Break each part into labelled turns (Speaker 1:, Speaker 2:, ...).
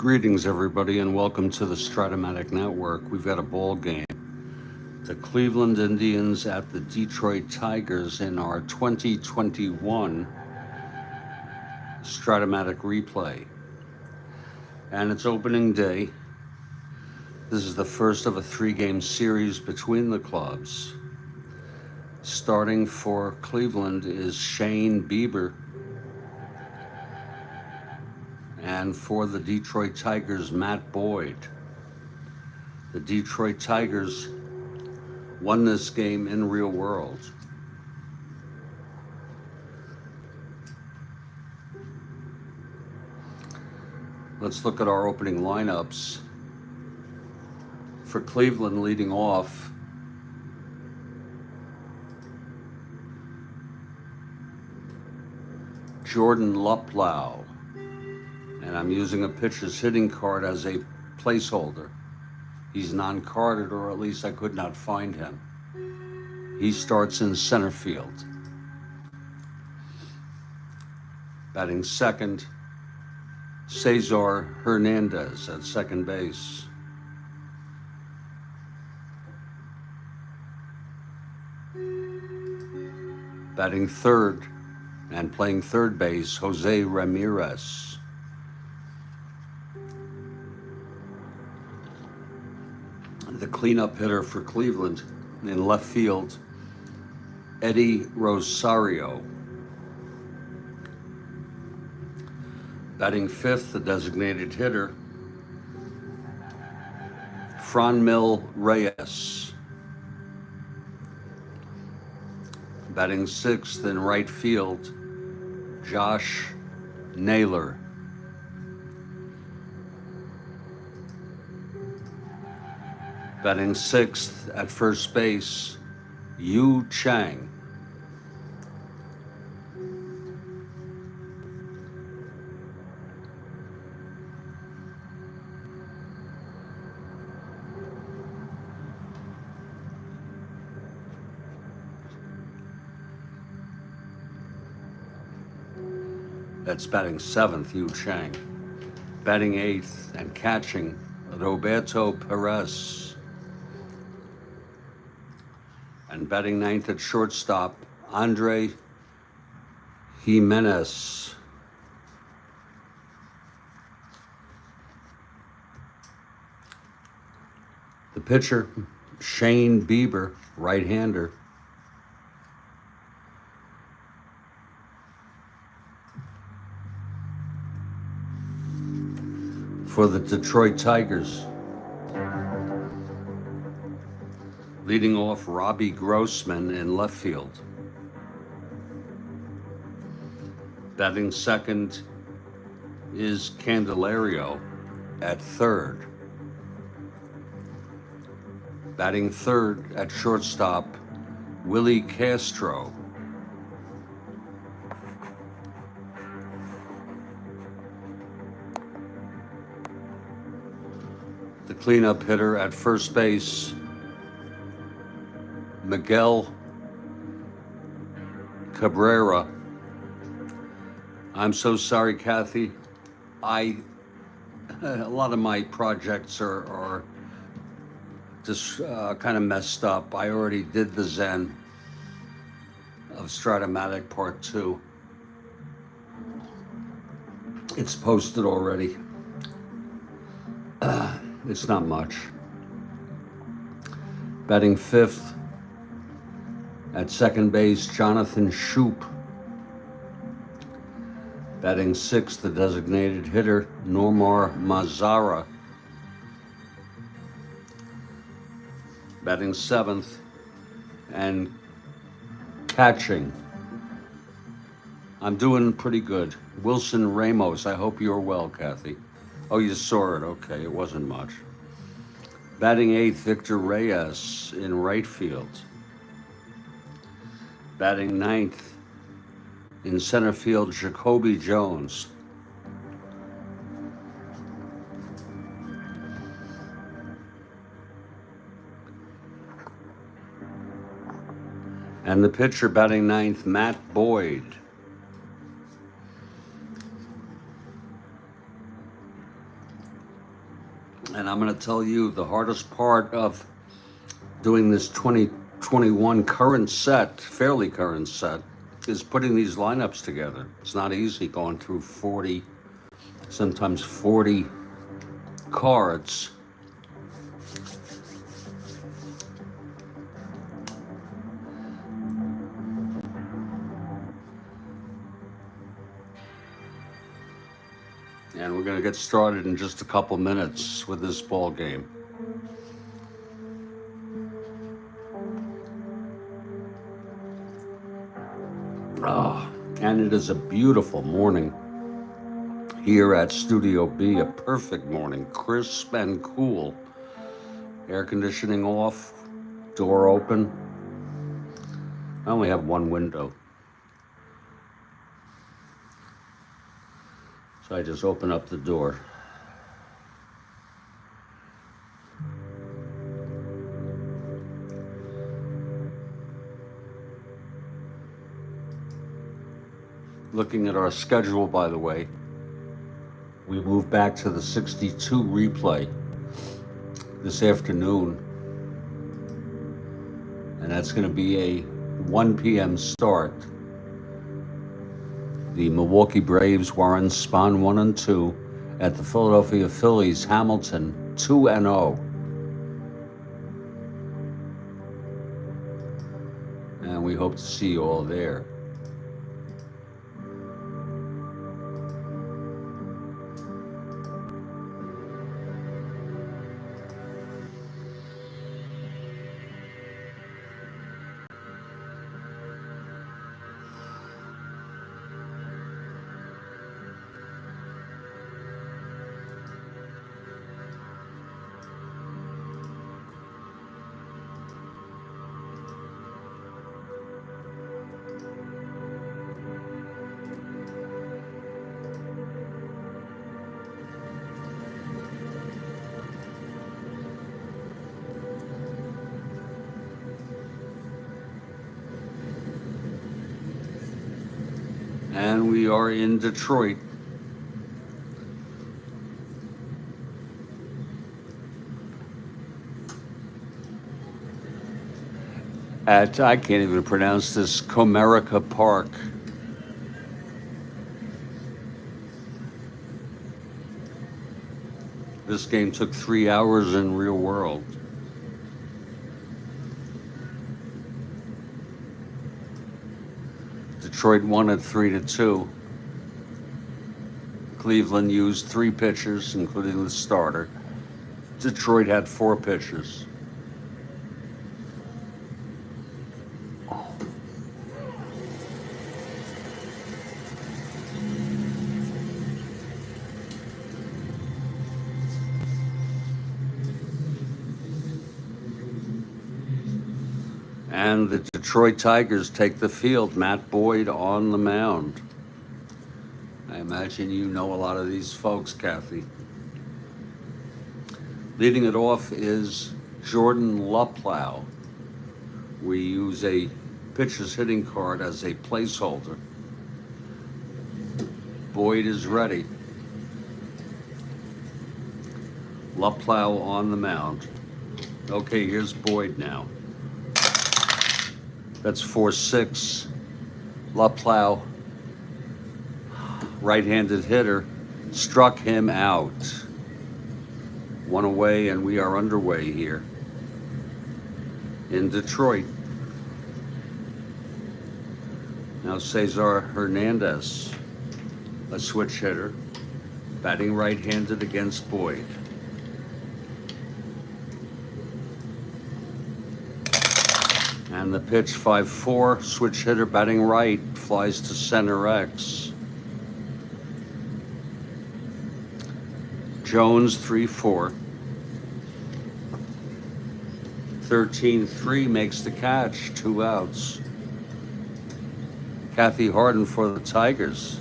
Speaker 1: Greetings, everybody, and welcome to the Strat-O-Matic Network. We've got a ball game. The Cleveland Indians at the Detroit Tigers in our 2021 Strat-O-Matic replay. And it's opening day. This is the first of a three-game series between the clubs. Starting for Cleveland is Shane Bieber. And for the Detroit Tigers, Matt Boyd. The Detroit Tigers won this game in real world. Let's look at our opening lineups. For Cleveland, leading off, Jordan Luplow. And I'm using a pitcher's hitting card as a placeholder. He's non-carded, or at least I could not find him. He starts in center field. Batting second, Cesar Hernandez at second base. Batting third and playing third base, Jose Ramirez. The cleanup hitter for Cleveland in left field, Eddie Rosario. Batting fifth, the designated hitter, Franmil Reyes. Batting sixth in right field, Josh Naylor. Batting sixth at first base, Yu Chang. That's batting seventh, Yu Chang. Batting eighth and catching, Roberto Perez. And batting ninth at shortstop, Andre Jimenez. The pitcher, Shane Bieber, right-hander. For the Detroit Tigers, leading off, Robbie Grossman in left field. Batting second is Candelario at third. Batting third at shortstop, Willie Castro. The cleanup hitter at first base, Miguel Cabrera. I'm so sorry, Kathy. A lot of my projects are just kind of messed up. I already did the Zen of Strat-O-Matic Part 2. It's posted already. It's not much. Batting fifth, at second base, Jonathan Shoup. Batting sixth, the designated hitter, Nomar Mazara. Batting seventh and catching, I'm doing pretty good, Wilson Ramos. I hope you're well, Kathy. Oh, you saw it. Okay, it wasn't much. Batting eighth, Victor Reyes in right field. Batting ninth in center field, Jacoby Jones. And the pitcher batting ninth, Matt Boyd. And I'm going to tell you the hardest part of doing this 2021 current set, fairly current set, is putting these lineups together. It's not easy going through 40, sometimes 40 cards. And we're going to get started in just a couple minutes with this ball game. And it is a beautiful morning here at Studio B, a perfect morning, crisp and cool. Air conditioning off, door open. I only have one window, so I just open up the door. Looking at our schedule, by the way, we move back to the 62 replay this afternoon, and that's going to be a 1 p.m. start. The Milwaukee Braves, Warren Spahn 1-2 at the Philadelphia Phillies, Hamilton 2-0. And we hope to see you all there. And we are in Detroit. At, I can't even pronounce this, Comerica Park. This game took 3 hours in real world. Detroit won at 3-2. Cleveland used 3 pitchers, including the starter. Detroit had 4 pitchers. And the Detroit Tigers take the field. Matt Boyd on the mound. I imagine you know a lot of these folks, Kathy. Leading it off is Jordan Luplow. We use a pitcher's hitting card as a placeholder. Boyd is ready. Luplow on the mound. Okay, here's Boyd now. That's 4-6. Luplow, right-handed hitter, struck him out. 1 away, and we are underway here in Detroit. Now Cesar Hernandez, a switch hitter, batting right-handed against Boyd. And the pitch, 5-4, switch hitter batting right, flies to center X. Jones, 3-4. 13-3 makes the catch, 2 outs. Kathy Harden for the Tigers.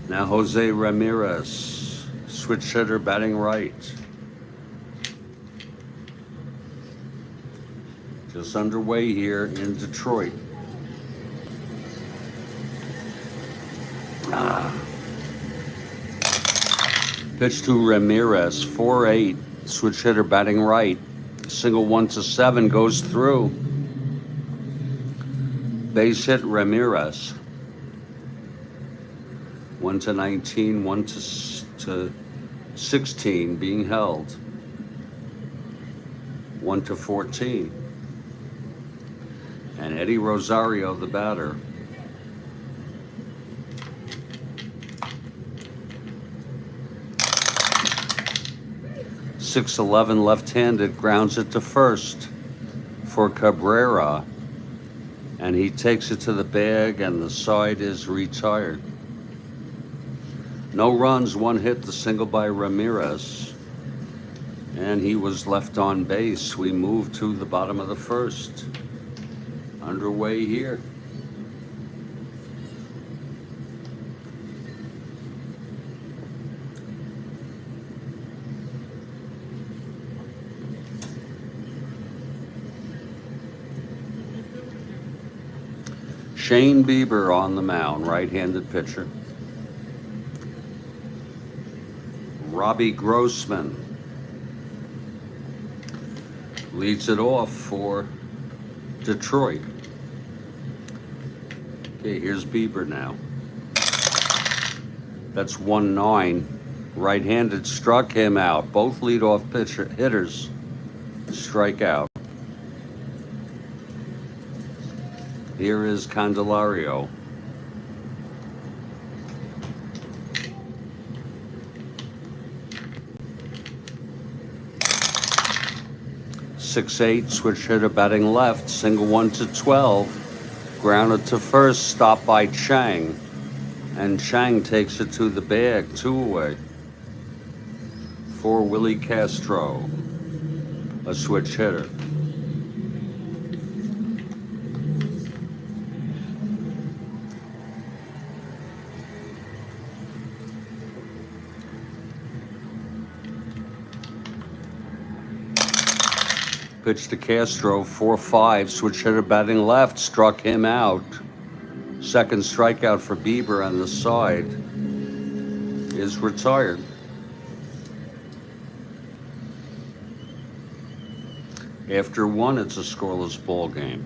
Speaker 1: Now Jose Ramirez, switch hitter batting right. Just underway here in Detroit. Pitch to Ramirez, 4-8, switch hitter batting right. Single 1-7 goes through. Base hit Ramirez. 1-19, 1-16 being held. 1-14. And Eddie Rosario, the batter. .611 left-handed, grounds it to first for Cabrera, and he takes it to the bag, and the side is retired. No runs, one hit, the single by Ramirez, and he was left on base. We move to the bottom of the first. Underway here. Shane Bieber on the mound, right-handed pitcher. Robbie Grossman leads it off for Detroit. Okay, here's Bieber now. That's 1-9. Right-handed, struck him out. Both leadoff hitters strike out. Here is Candelario. .68, switch hitter batting left, single 1-12, grounded to first, stopped by Chang, and Chang takes it to the bag, 2 away for Willie Castro, a switch hitter. Pitch to Castro, 4-5, switch hitter batting left, struck him out. Second strikeout for Bieber, and the side is retired. After 1, it's a scoreless ball game.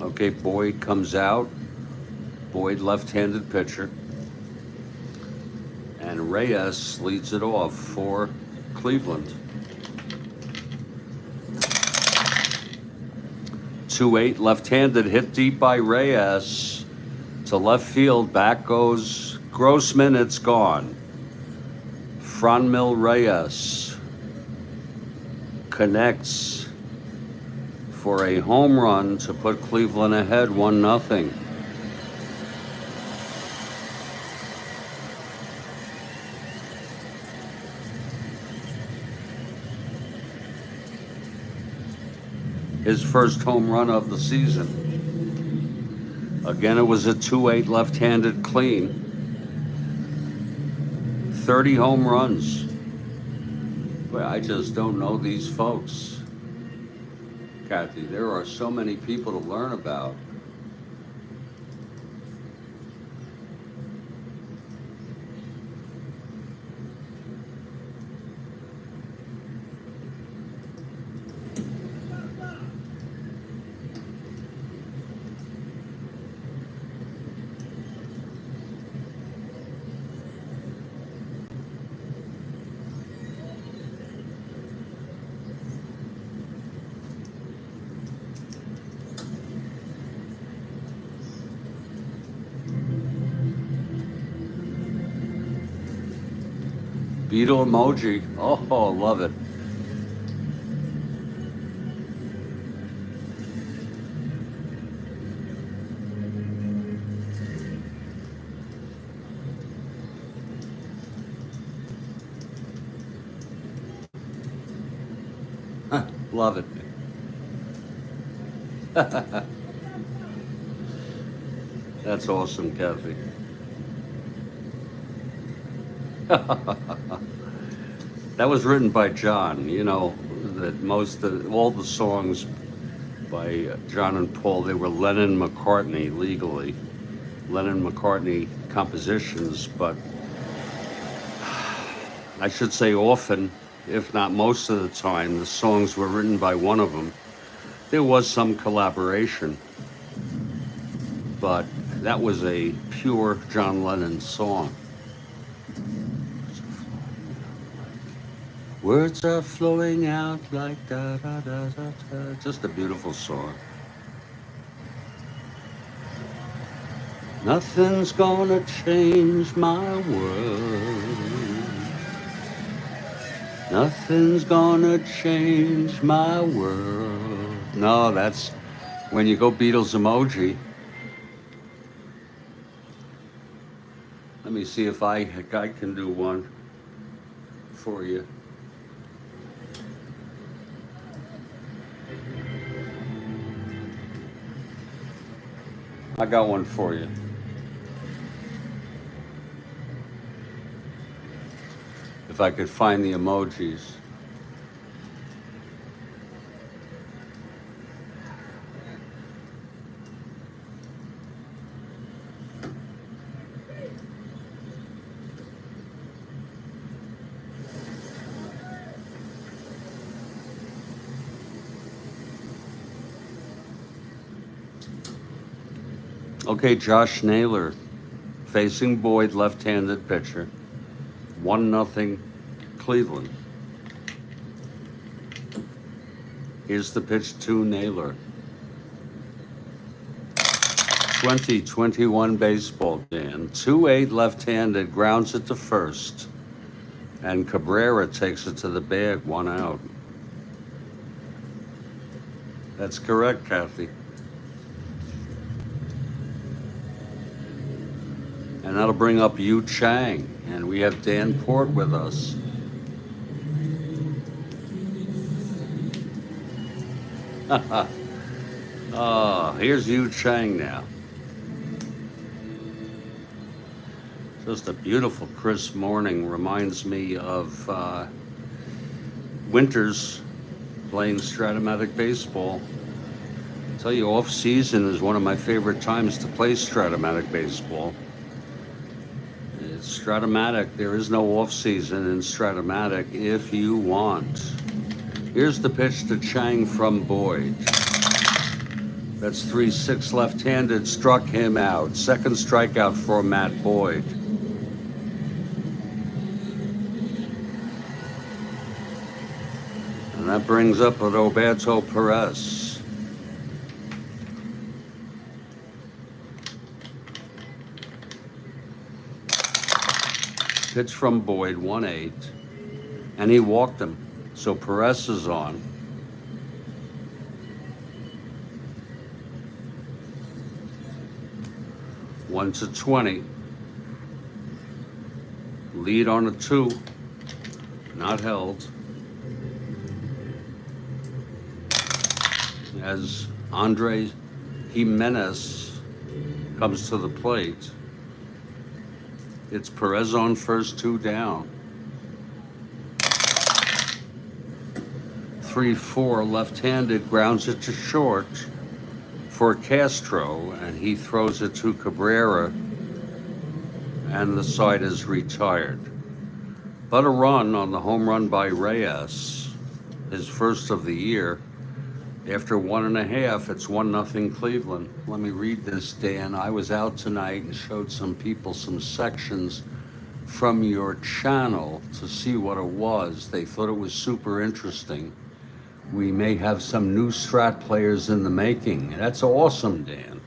Speaker 1: Okay, Boyd comes out. Boyd, left-handed pitcher. And Reyes leads it off for Cleveland. 2-8, left-handed, hit deep by Reyes to left field. Back goes Grossman. It's gone. Franmil Reyes connects for a home run to put Cleveland ahead 1-0. His first home run of the season. Again, it was a 2-8 left-handed clean. 30 home runs. But I just don't know these folks. Kathy, there are so many people to learn about. Beetle emoji. Oh, love it. Love it. That's awesome, Kathy. That was written by John. You know that most of all the songs by John and Paul. They were Lennon-McCartney legally. Lennon-McCartney compositions, but I should say often, if not most of the time, the songs were written by one of them. There was some collaboration, but that was a pure John Lennon song. Words are flowing out like da da da da da. Just a beautiful song. Nothing's gonna change my world. Nothing's gonna change my world. No, that's when you go Beatles emoji. Let me see if I can do one for you. I got one for you. If I could find the emojis. Okay, Josh Naylor, facing Boyd, left-handed pitcher. 1-0 Cleveland. Here's the pitch to Naylor. 2021 baseball, Dan. 2-8 left-handed, grounds it to first. And Cabrera takes it to the bag, 1 out. That's correct, Kathy. And that'll bring up Yu Chang. And we have Dan Port with us. Here's Yu Chang now. Just a beautiful, crisp morning. Reminds me of winters playing Strat-O-Matic baseball. I tell you, off season is one of my favorite times to play Strat-O-Matic baseball. It's Strat-O-Matic. There is no off season in Strat-O-Matic if you want. Here's the pitch to Chang from Boyd. That's 3-6 left-handed, struck him out. Second strikeout for Matt Boyd. And that brings up Roberto Perez. Pitch from Boyd, 1-8. And he walked him. So Perez is on. One to 20. Lead on a 2. Not held. As Andre Jimenez comes to the plate. It's Perez on first, 2 down. 3-4 left-handed, grounds it to short for Castro, and he throws it to Cabrera, and the side is retired. But a run on the home run by Reyes, his first of the year. After 1.5, it's 1-0 Cleveland. Let me read this, Dan. I was out tonight and showed some people some sections from your channel to see what it was. They thought it was super interesting. We may have some new Strat players in the making. That's awesome, Dan.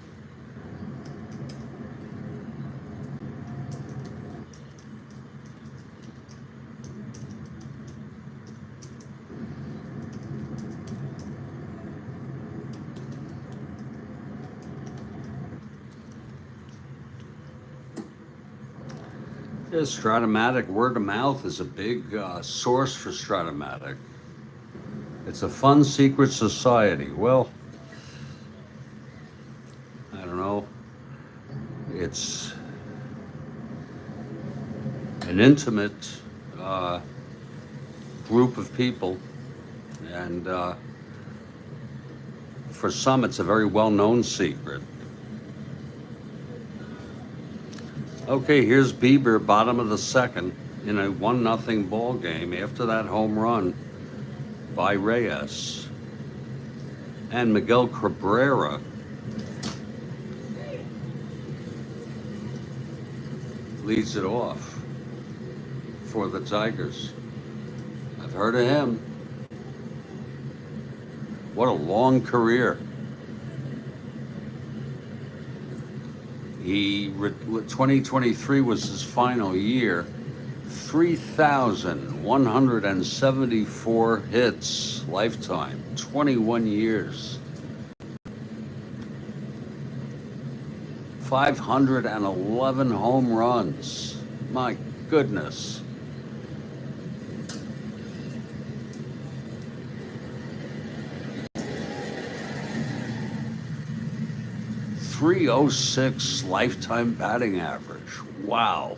Speaker 1: Yeah, Strat-O-Matic, word of mouth is a big source for Strat-O-Matic. It's a fun secret society. Well, I don't know. It's an intimate group of people, and for some, it's a very well-known secret. Okay, here's Bieber, bottom of the second, in a 1-0 ball game after that home run by Reyes. And Miguel Cabrera leads it off for the Tigers. I've heard of him. What a long career. 2023 was his final year. 3,174 hits lifetime, 21 years. 511 home runs. My goodness. .306 lifetime batting average. Wow.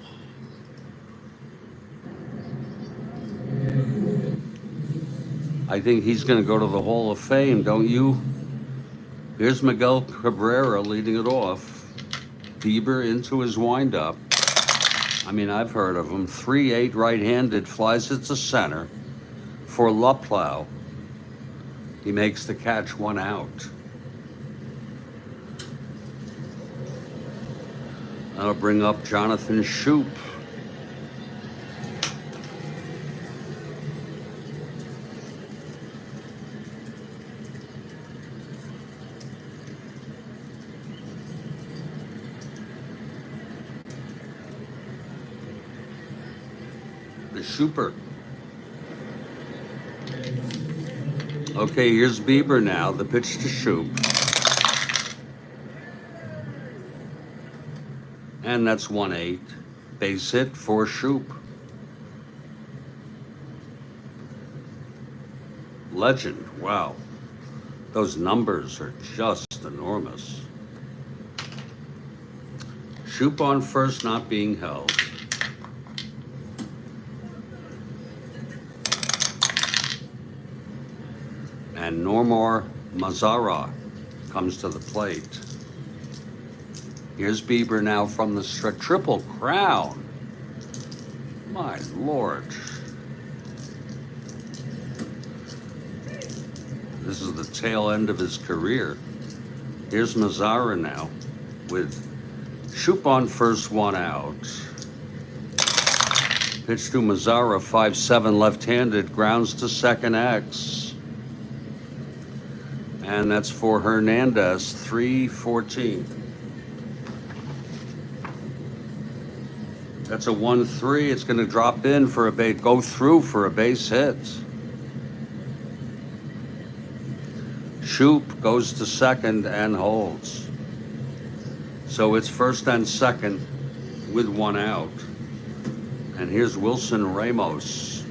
Speaker 1: I think he's going to go to the Hall of Fame, don't you? Here's Miguel Cabrera leading it off. Bieber into his windup. I mean, I've heard of him. 3-8 right-handed, flies it to center for Luplow. He makes the catch, 1 out. That'll bring up Jonathan Shoup. The Shouper. Okay, here's Bieber now. The pitch to Shoup. And that's 1-8. Base hit for Shoup. Legend. Wow. Those numbers are just enormous. Shoup on first, not being held. And Nomar Mazara comes to the plate. Here's Bieber now from the Triple Crown. My Lord. This is the tail end of his career. Here's Mazara now with Shoup on first, 1 out. Pitch to Mazara, 5-7 left-handed, grounds to second X. And that's for Hernandez, 3-14. That's a 1-3. It's going to drop in for go through for a base hit. Shoup goes to second and holds. So it's first and second with 1 out. And here's Wilson Ramos.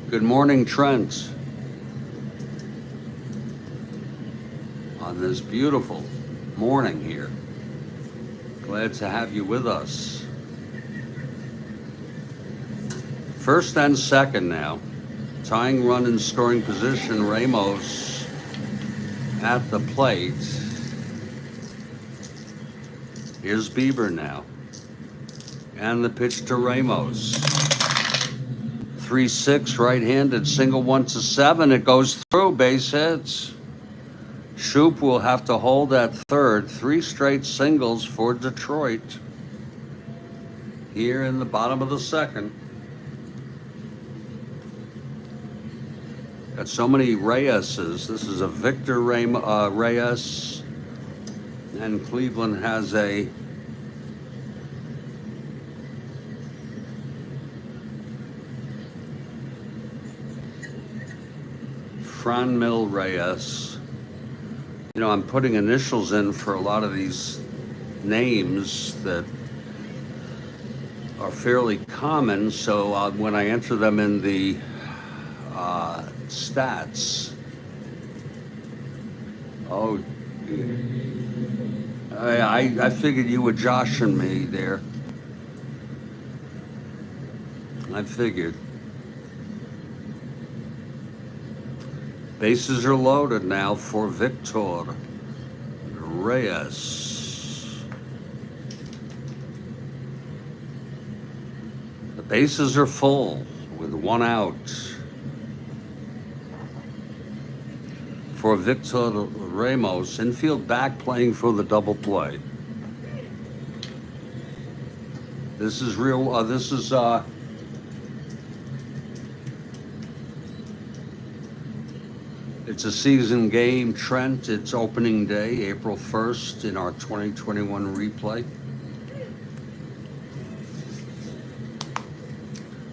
Speaker 1: Good morning, Trent. On this beautiful morning here. Glad to have you with us. First and second now. Tying run in scoring position, Ramos at the plate. Here's Bieber now. And the pitch to Ramos. 3-6 right-handed, single 1-7. It goes through, base hits. Shoup will have to hold at third. 3 straight singles for Detroit. Here in the bottom of the second. Got so many Reyeses. This is a Victor Reyes. And Cleveland has a Franmil Reyes. You know, I'm putting initials in for a lot of these names that are fairly common, so when I enter them in the stats, I figured you were joshing me there. I figured. Bases are loaded now for Victor Reyes. The bases are full with one out for Victor Ramos. Infield back playing for the double play. This is real. It's a season game, Trent. It's opening day, April 1st, in our 2021 replay.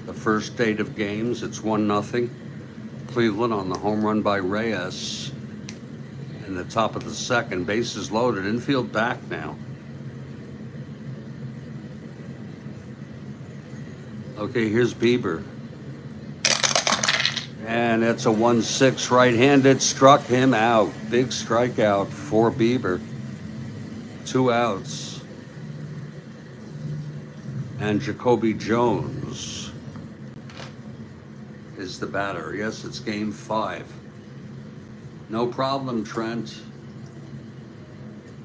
Speaker 1: The first date of games, it's 1-0. Cleveland on the home run by Reyes. In the top of the second, bases loaded, infield back now. Okay, here's Bieber. And it's a 1-6 right-handed, struck him out. Big strikeout for Bieber. 2 outs. And Jacoby Jones is the batter. Yes, it's game 5. No problem, Trent.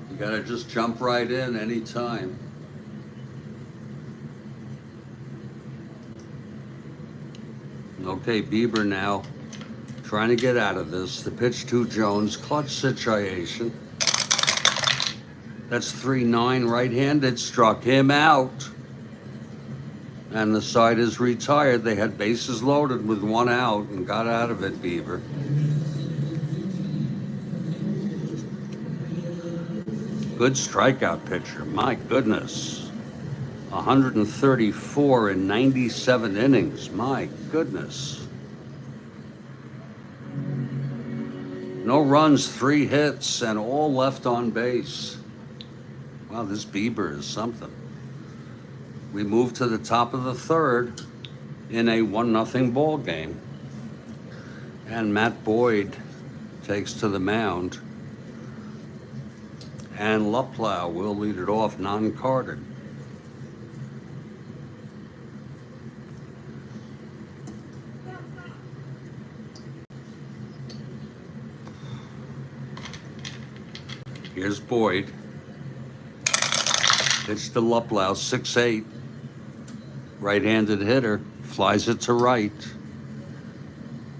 Speaker 1: You gotta just jump right in anytime. Okay, Bieber now trying to get out of this. The pitch to Jones, clutch situation. That's 3-9 right-handed, struck him out. And the side is retired. They had bases loaded with 1 out and got out of it, Bieber. Good strikeout pitcher, my goodness. 134 in 97 innings, my goodness. No runs, 3 hits, and all left on base. Wow, this Bieber is something. We move to the top of the third in a 1-0 ball game. And Matt Boyd takes to the mound. And Luplow will lead it off, non-carded. Here's Boyd. Pitch to Luplow, 6'8". Right-handed hitter, flies it to right.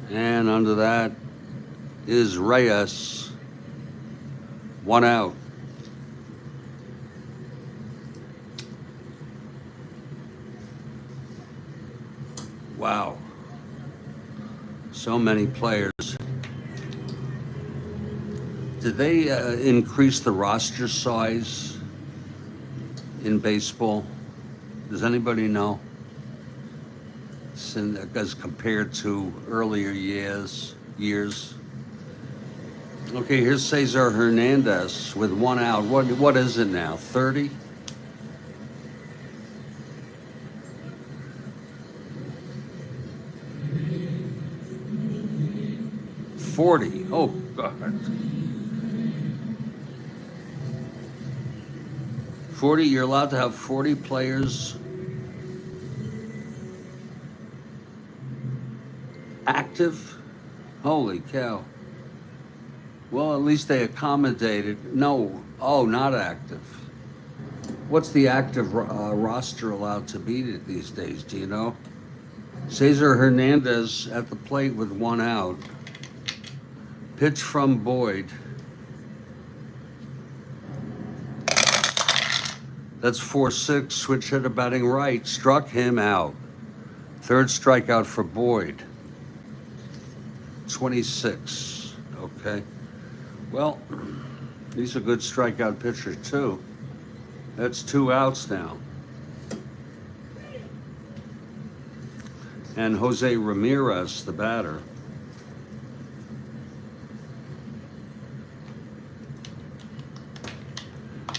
Speaker 1: And under that is Reyes. 1 out. Wow. So many players. Did they increase the roster size in baseball? Does anybody know? As compared to earlier years. Okay, here's Cesar Hernandez with 1 out. What is it now? 30? $40. Oh God. 40, you're allowed to have 40 players active? Holy cow. Well, at least they accommodated. No, not active. What's the active roster allowed to be these days, do you know? Cesar Hernandez at the plate with 1 out. Pitch from Boyd. That's 4-6, switch hitter batting right, struck him out. Third strikeout for Boyd. 26, okay. Well, he's a good strikeout pitcher too. That's 2 outs now. And Jose Ramirez, the batter.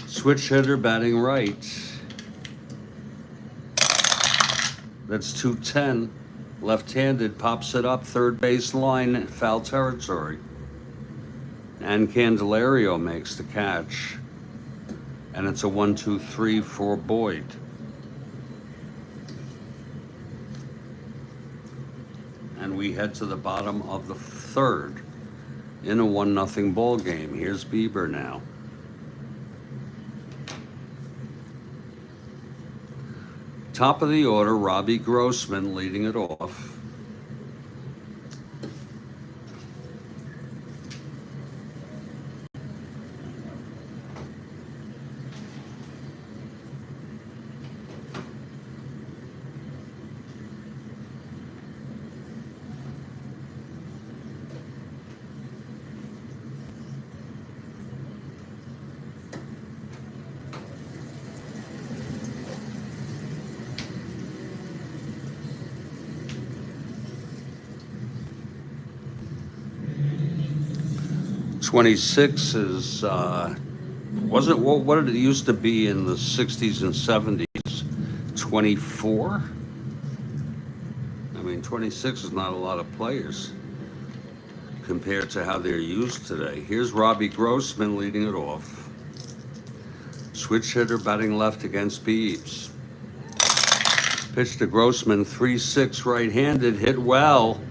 Speaker 1: Switch hitter batting right. That's 210. Left-handed, pops it up, third base line, foul territory. And Candelario makes the catch. And it's a 1-2-3 for Boyd. And we head to the bottom of the third. in a 1-0 ball game. Here's Bieber now. Top of the order, Robbie Grossman leading it off. '26 is wasn't what did it used to be in the '60s and '70s? 24. I mean, 26 is not a lot of players compared to how they're used today. Here's Robbie Grossman leading it off. Switch hitter batting left against Biebs. Pitch to Grossman, 3-6 right-handed, hit well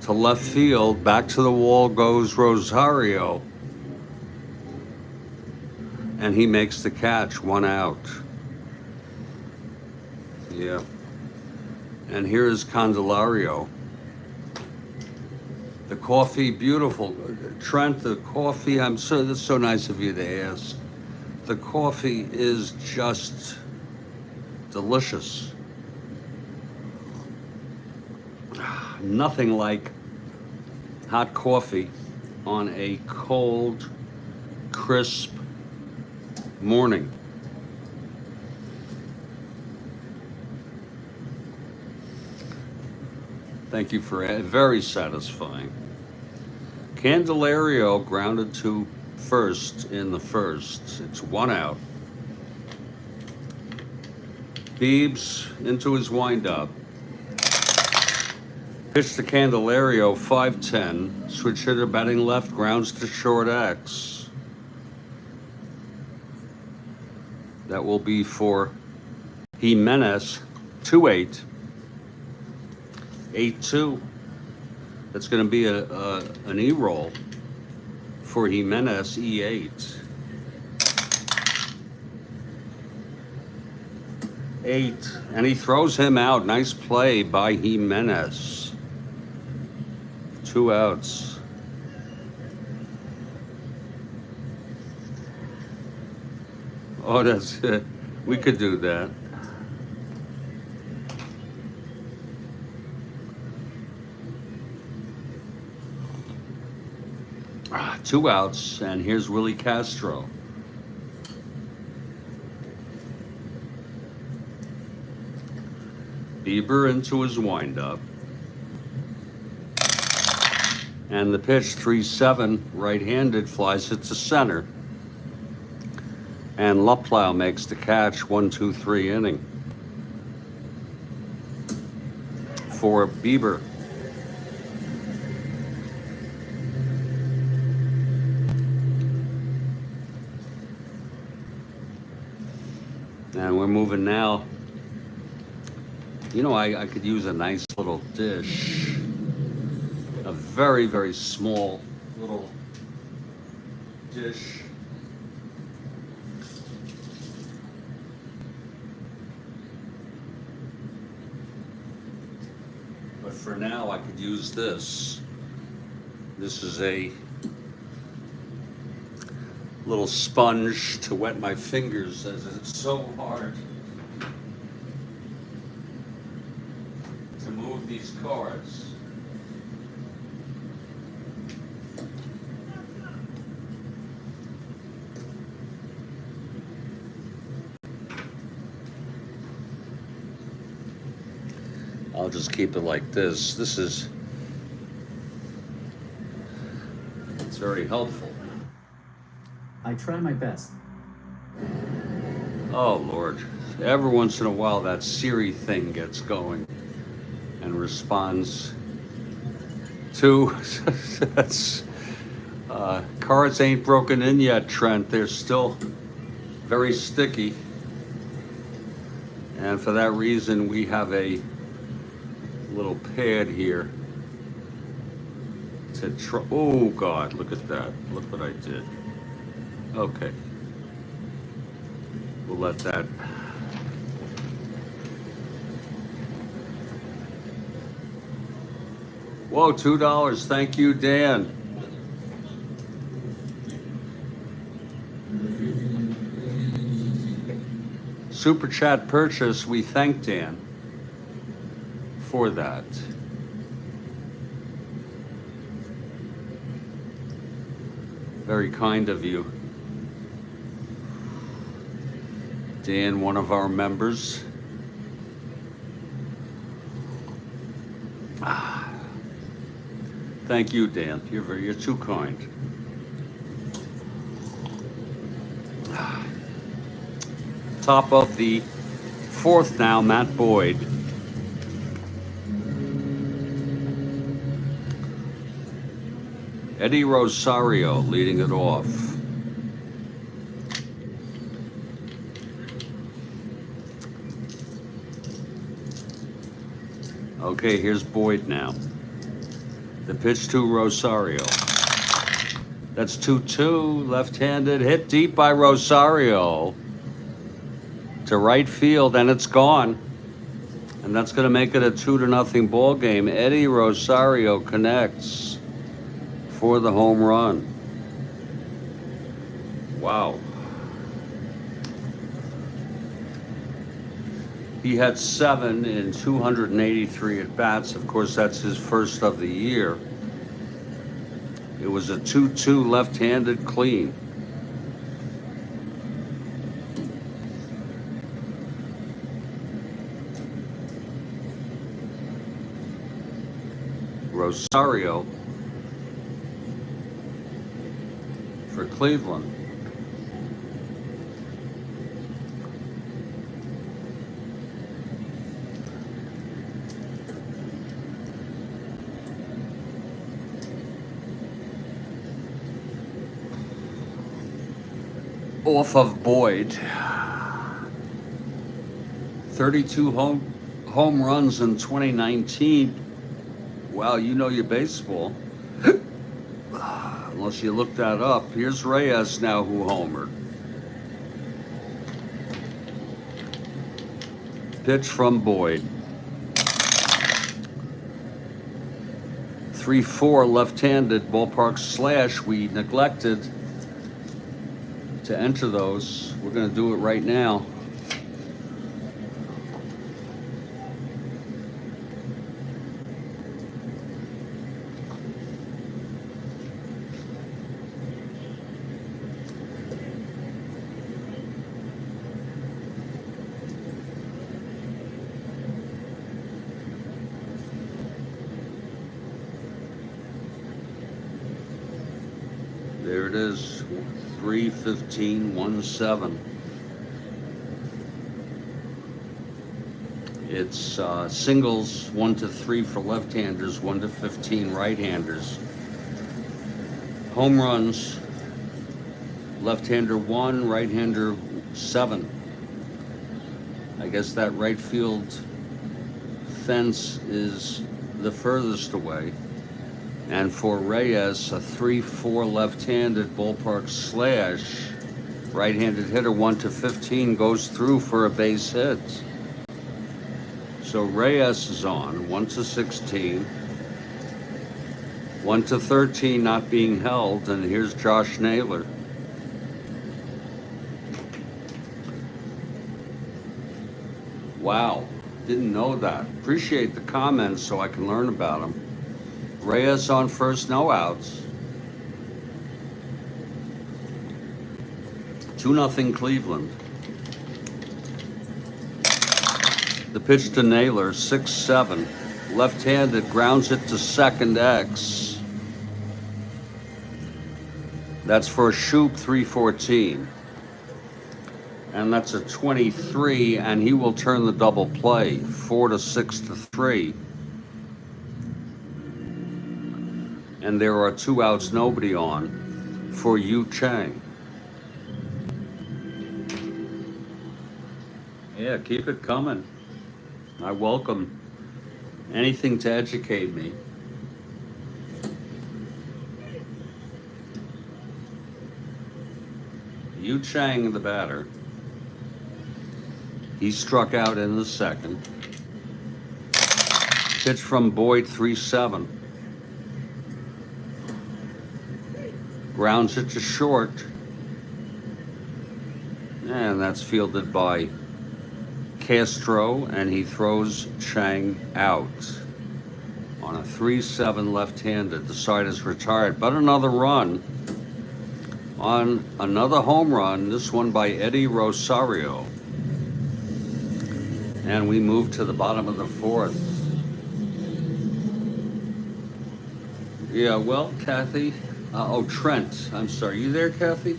Speaker 1: to left field. Back to the wall goes Rosario. And he makes the catch, 1 out. Yeah. And here is Candelario. The coffee, beautiful. Trent, the coffee, that's so nice of you to ask. The coffee is just delicious. Nothing like hot coffee on a cold, crisp morning. Thank you for very satisfying. Candelario grounded to first in the first. It's 1 out. Biebs into his windup. Pitch to Candelario, 5-10. Switch hitter batting left, grounds to short X. That will be for Jimenez, 2-8. 8-2. That's going to be an E-roll for Jimenez, E8. 8. And he throws him out. Nice play by Jimenez. 2 outs. Oh, that's it. We could do that. Two outs, and here's Willie Castro. Bieber into his windup. And the pitch, 3-7, right-handed, flies it to center. And Luplow makes the catch, 1-2-3 inning for Bieber. And we're moving now. You know, I could use a nice little dish. A very, very small little dish. But for now, I could use this. This is a little sponge to wet my fingers as it's so hard to move these cards. I'll just keep it like this. It's very helpful.
Speaker 2: I try my best.
Speaker 1: Oh, Lord. Every once in a while, that Siri thing gets going and responds to... that's, cards ain't broken in yet, Trent. They're still very sticky. And for that reason, we have a little pad here to try. Oh, God, look at that. Look what I did. Okay. We'll let that. Whoa, $2. Thank you, Dan. Super chat purchase. We thank Dan for that. Very kind of you. Dan, one of our members. Thank you, Dan. You're too kind. Top of the fourth now, Matt Boyd. Eddie Rosario leading it off. Okay, here's Boyd now. The pitch to Rosario. That's 2-2, left-handed, hit deep by Rosario to right field, and it's gone. And that's going to make it a 2-0 ball game. Eddie Rosario connects for the home run. Wow. He had 7 in 283 at-bats. Of course, that's his first of the year. It was a 2-2 left-handed clean. Rosario for Cleveland. Off of Boyd. 32 home runs in 2019. Wow, you know your baseball. Unless you look that up. Here's Reyes now who homered. Pitch from Boyd. 3-4 left-handed ballpark slash. We neglected to enter those. We're going to do it right now. There it is. 3-15-1-7. It's singles 1-3 for left-handers, 1-15 right-handers. Home runs, left-hander 1, right-hander 7. I guess that right field fence is the furthest away. And for Reyes, a 3-4 left-handed ballpark slash. Right-handed hitter 1-15 goes through for a base hit. So Reyes is on 1-16, 1-13 not being held, and here's Josh Naylor. Wow, didn't know that. Appreciate the comments so I can learn about them. Reyes on first, no outs. 2-0 Cleveland. The pitch to Naylor, 6-7. Left-handed, grounds it to second X. That's for Shoop, 314. And that's a 23, and he will turn the double play, 4-6-3. And there are 2 outs, nobody on for Yu Chang. Yeah, keep it coming. I welcome anything to educate me. Yu Chang, the batter. He struck out in the second. Pitch from Boyd, 3-7. Grounds it to short. And that's fielded by Castro, and he throws Chang out on a 3-7 left-handed. The side is retired, but another run on another home run, this one by Eddie Rosario. And we move to the bottom of the fourth. Yeah, well, Kathy, Trent, I'm sorry, you there, Kathy?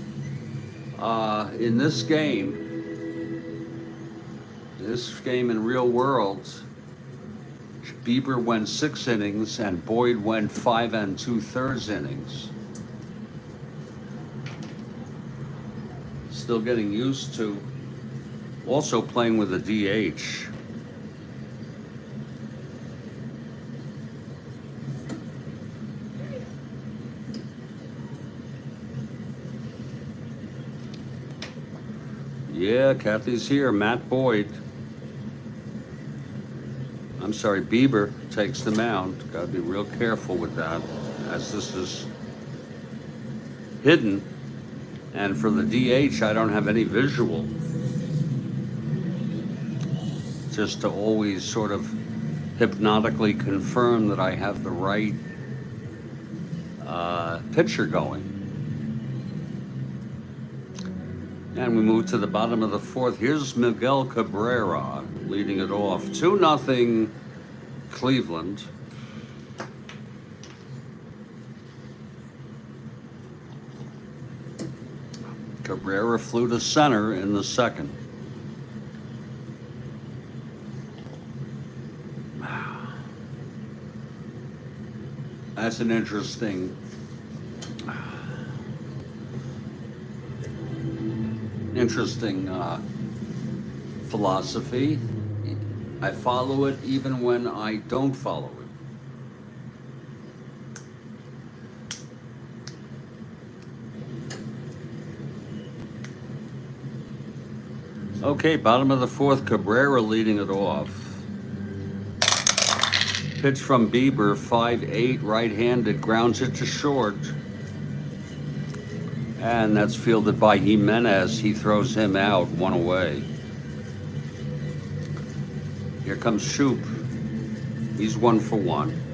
Speaker 1: In this game in real world, Bieber went 6 innings and Boyd went 5 2/3 innings. Still getting used to also playing with a DH. Yeah, Kathy's here. Matt Boyd. I'm sorry, Bieber takes the mound. Got to be real careful with that, as this is hidden. And for the DH, I don't have any visual. Just to always sort of hypnotically confirm that I have the right pitcher going. And we move to the bottom of the fourth. Here's Miguel Cabrera leading it off. 2-0 Cleveland. Cabrera flew to center in the second. That's an interesting philosophy. I follow it even when I don't follow it. Okay, bottom of the fourth, Cabrera leading it off. Pitch from Bieber, 5-8, right-handed, grounds it to short. And that's fielded by Jimenez. He throws him out, 1 away. Here comes Shoop. He's 1 for 1.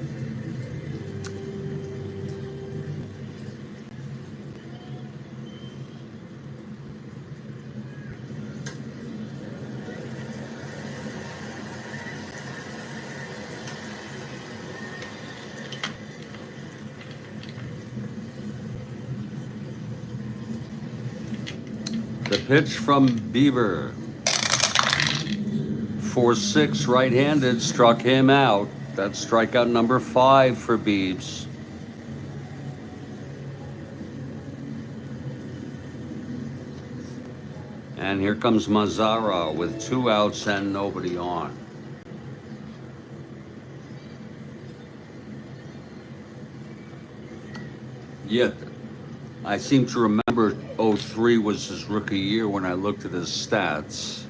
Speaker 1: The pitch from Bieber. 4-6, right-handed, struck him out. That's strikeout number 5 for Biebs. And here comes Mazzara with 2 outs and nobody on. Yet, I seem to remember 03 was his rookie year when I looked at his stats.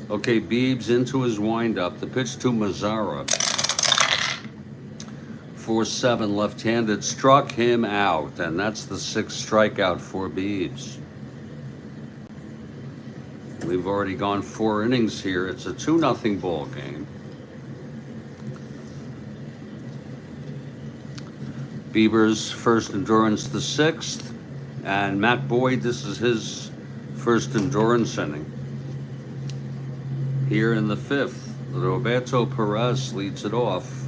Speaker 1: Okay, Biebs into his windup. The pitch to Mazzara. 4-7 left-handed, struck him out, and that's the 6th strikeout for Biebs. We've already gone 4 innings here. It's a 2-0 ball game. Bieber's first endurance, the 6th, and Matt Boyd, this is his first endurance inning. Here in the 5th, Roberto Perez leads it off.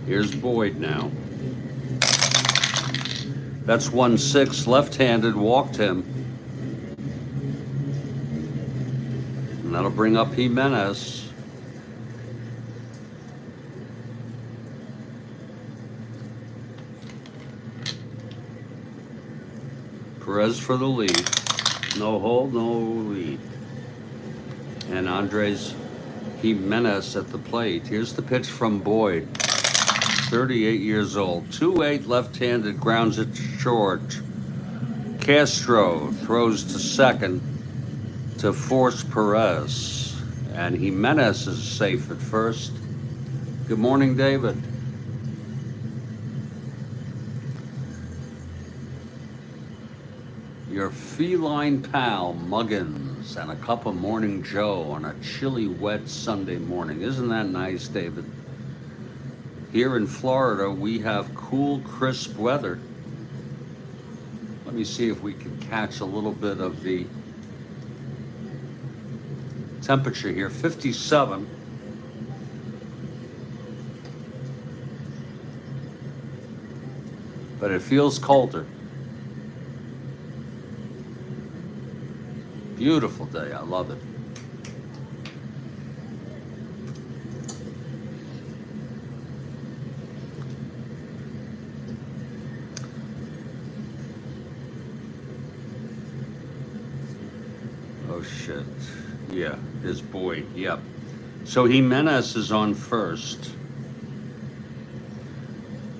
Speaker 1: Here's Boyd now. That's 1-6, left-handed, walked him. And that'll bring up Jimenez. Perez for the lead. No hold, no lead. And Andres Jimenez at the plate. Here's the pitch from Boyd. 38 years old. 2-8 left-handed, grounds it to short. Castro throws to second to force Perez. And Jimenez is safe at first. Good morning, David. Your feline pal, Muggins, and a cup of Morning Joe on a chilly, wet Sunday morning. Isn't that nice, David? Here in Florida, we have cool, crisp weather. Let me see if we can catch a little bit of the temperature here. 57. But it feels colder. Beautiful day. I love it. Oh, shit. Yeah, there's Boyd. Yep. So Jimenez is on first.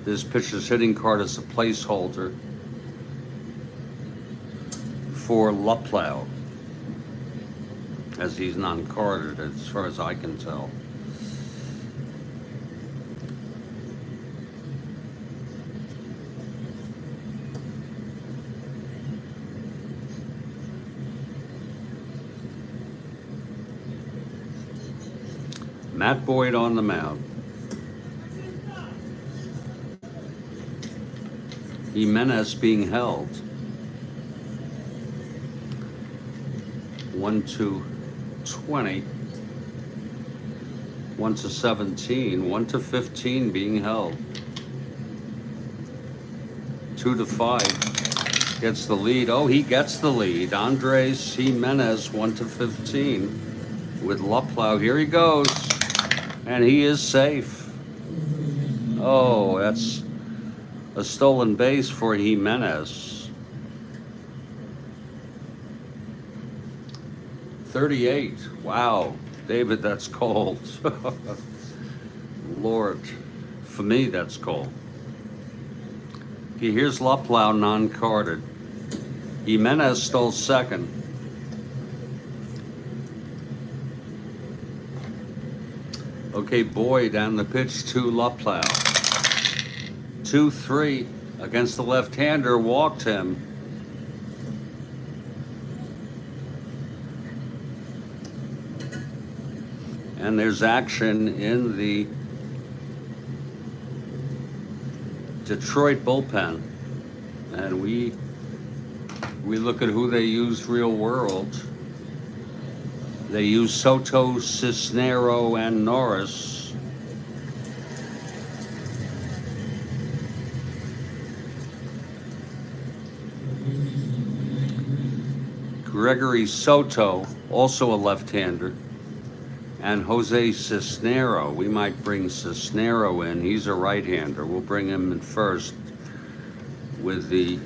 Speaker 1: This pitcher's hitting card is a placeholder for Luplow, as he's non-carded as far as I can tell. Matt Boyd on the mound. Jimenez being held. 1-20, 1-17, 1-15 being held. 2-5 gets the lead. Oh, he gets the lead. Andres Jimenez 1-15 with Luplow. Here he goes, and he is safe. Oh, that's a stolen base for Jimenez. 38. Wow, David, that's cold. Lord, for me, that's cold. Okay, here's Luplow non-carded. Jimenez stole second. Okay, Boyd on the pitch to Luplow. 2-3 against the left-hander, walked him. And there's action in the Detroit bullpen. And we look at who they use real world. They use Soto, Cisnero, and Norris. Gregory Soto, also a left-hander, and Jose Cisnero. We might bring Cisnero in. He's a right-hander. We'll bring him in first with the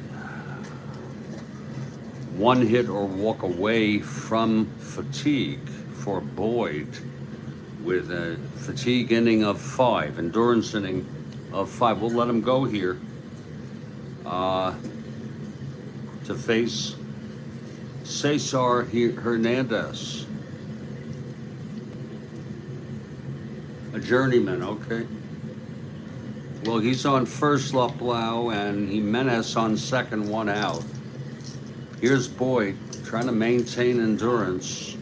Speaker 1: one hit or walk away from fatigue for Boyd, with a fatigue inning of 5, endurance inning of 5. We'll let him go here to face Cesar Hernandez, a journeyman. Okay. Well, he's on first, Luplow, and Jimenez on second, 1 out. Here's Boyd trying to maintain endurance.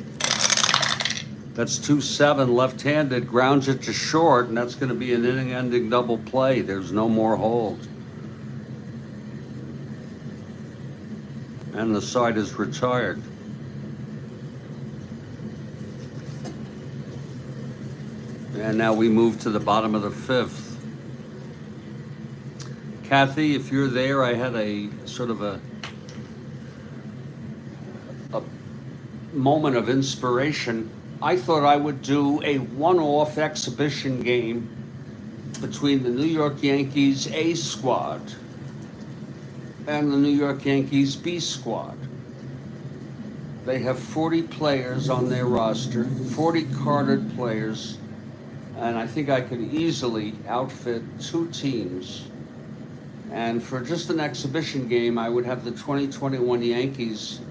Speaker 1: That's 2-7 left-handed, grounds it to short, and that's going to be an inning-ending double play. There's no more hold. And the side is retired. And now we move to the bottom of the 5th. Kathy, if you're there, I had a sort of a moment of inspiration. I thought I would do a one-off exhibition game between the New York Yankees A squad and the New York Yankees B squad. They have 40 players on their roster, 40 carded players, And I think I could easily outfit two teams. And for just an exhibition game, I would have the 2021 Yankees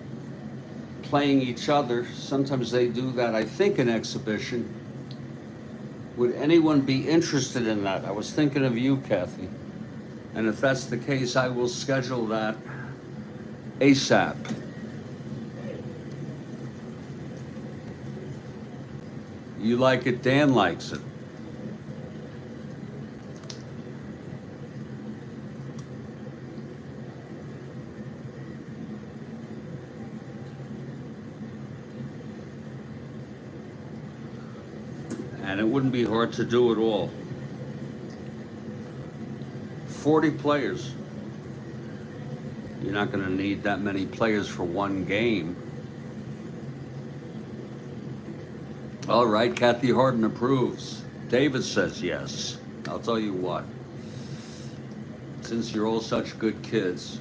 Speaker 1: playing each other. Sometimes they do that, I think, in exhibition. Would anyone be interested in that? I was thinking of you, Kathy. And if that's the case, I will schedule that ASAP. You like it, Dan likes it. And it wouldn't be hard to do it all. 40 players. You're not going to need that many players for one game. All right, Kathy Harden approves. David says yes. I'll tell you what. Since you're all such good kids.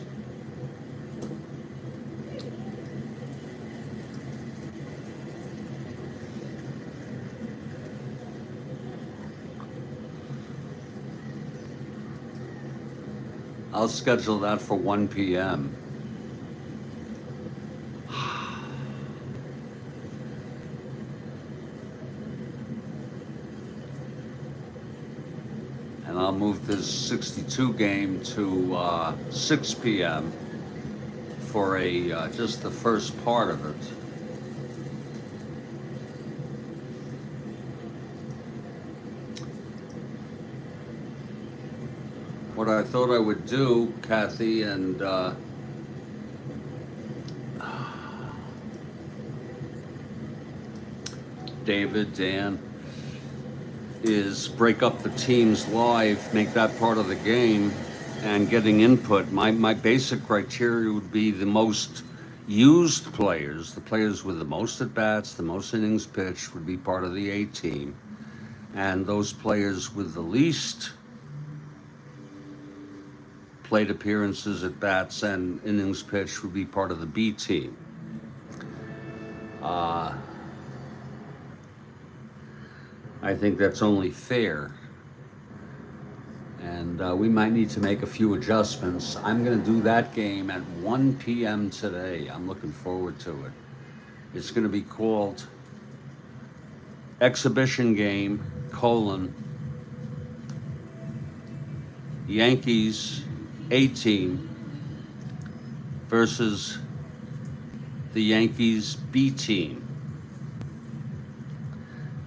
Speaker 1: I'll schedule that for 1 p.m. And I'll move this 62 game to 6 p.m. for just the first part of it. What I thought I would do, Kathy and David, Dan, is break up the teams live, make that part of the game, and getting input. My basic criteria would be the most used players, the players with the most at-bats, the most innings pitched would be part of the A team. And those players with the least plate appearances, at bats, and innings pitched would be part of the B team. I think that's only fair. And we might need to make a few adjustments. I'm going to do that game at 1 p.m. today. I'm looking forward to it. It's going to be called Exhibition Game, Yankees A team versus the Yankees B team.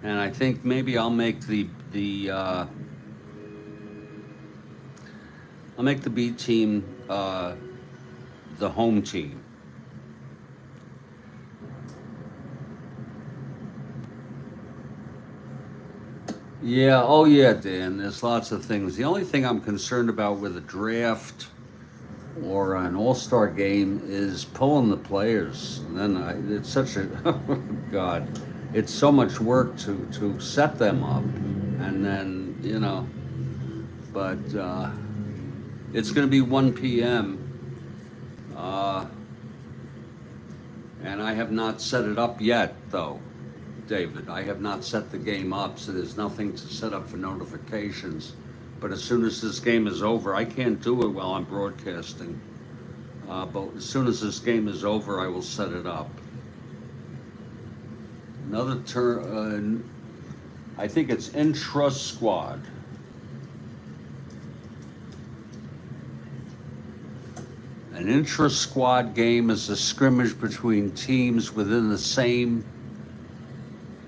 Speaker 1: And I think maybe I'll make the B team the home team. Yeah, oh yeah, Dan, there's lots of things. The only thing I'm concerned about with a draft or an all-star game is pulling the players. And then it's such a, oh God, it's so much work to set them up. And then, but it's going to be 1 p.m. And I have not set it up yet, though. David, I have not set the game up, so there's nothing to set up for notifications. But as soon as this game is over, I can't do it while I'm broadcasting. But as soon as this game is over, I will set it up. Another turn, I think it's intra-squad. An intra-squad game is a scrimmage between teams within the same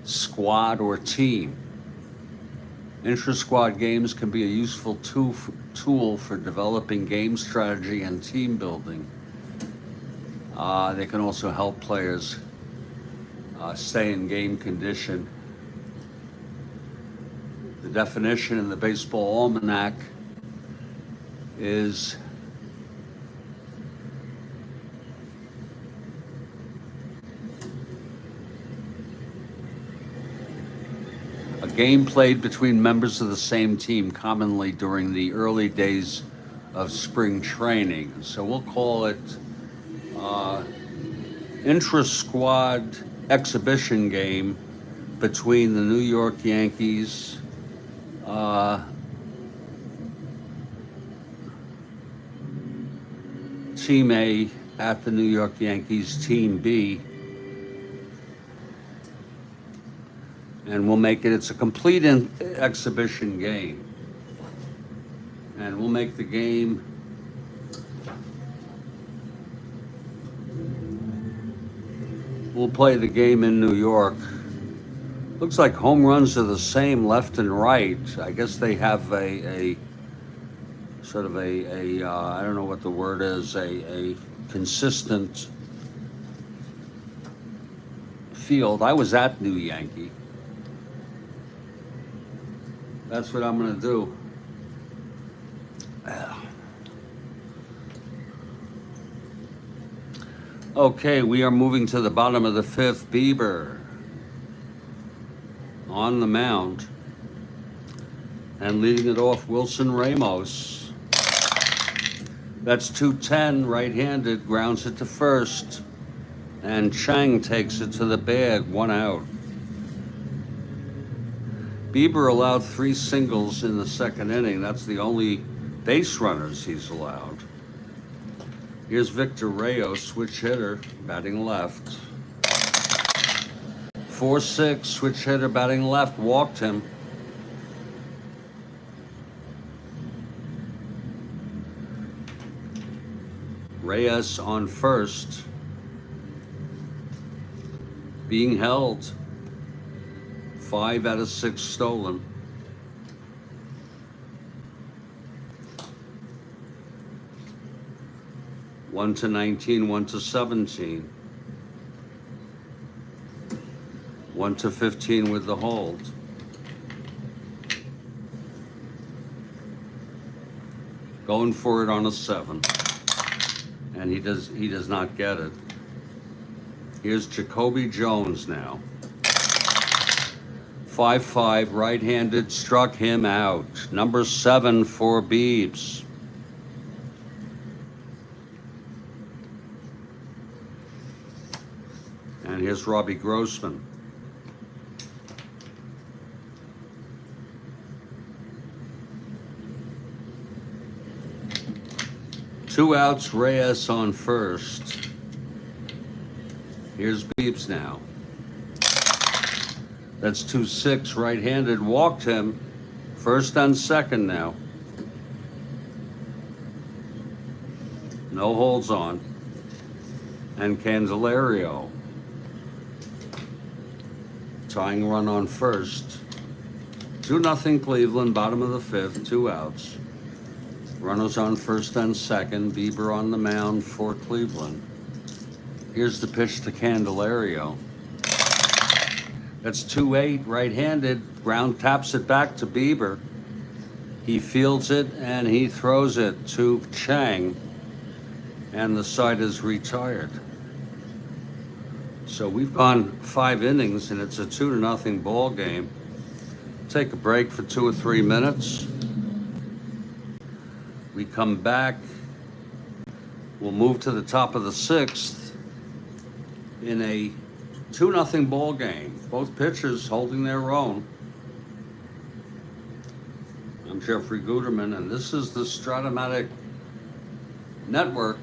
Speaker 1: squad or team. Intra-squad games can be a useful tool for developing game strategy and team building. They can also help players stay in game condition. The definition in the Baseball Almanac is a game played between members of the same team, commonly during the early days of spring training. So we'll call it intra-squad exhibition game between the New York Yankees Team A at the New York Yankees, Team B. And we'll make it, it's a complete exhibition game. And we'll make the game we'll play the game in New York. Looks like home runs are the same left and right. I guess they have a sort of I don't know what the word is, a consistent field. I was at New Yankee. That's what I'm gonna do. Okay, we are moving to the bottom of the fifth. Bieber on the mound. And leading it off, Wilson Ramos. That's 210, right-handed, grounds it to first. And Chang takes it to the bag, 1 out. Bieber allowed 3 singles in the second inning. That's the only base runners he's allowed. Here's Victor Reyes, switch hitter, batting left. 4-6, switch hitter, batting left, walked him. Reyes on first, being held. 5 out of 6 stolen. One to 19, 1 to 17. 1 to 15 with the hold. Going for it on a 7. And he does not get it. Here's Jacoby Jones now. 5-5, right-handed, struck him out. Number 7 for Biebs. And here's Robbie Grossman. Two outs, Reyes on first. Here's Biebs now. That's 2-6, right-handed, walked him. First and second now. No holds on. And Candelario. Tying run on first. 2-0 Cleveland, bottom of the fifth, 2 outs. Runners on first and second. Bieber on the mound for Cleveland. Here's the pitch to Candelario. That's 2-8, right-handed. Ground taps it back to Bieber. He fields it and he throws it to Chang. And the side is retired. So we've gone 5 innings and it's a 2-0 ball game. Take a break for 2 or 3 minutes. We come back. We'll move to the top of the 6th in a 2-0 ball game. Both pitchers holding their own. I'm Jeffrey Guterman, and this is the Strat-O-Matic Network.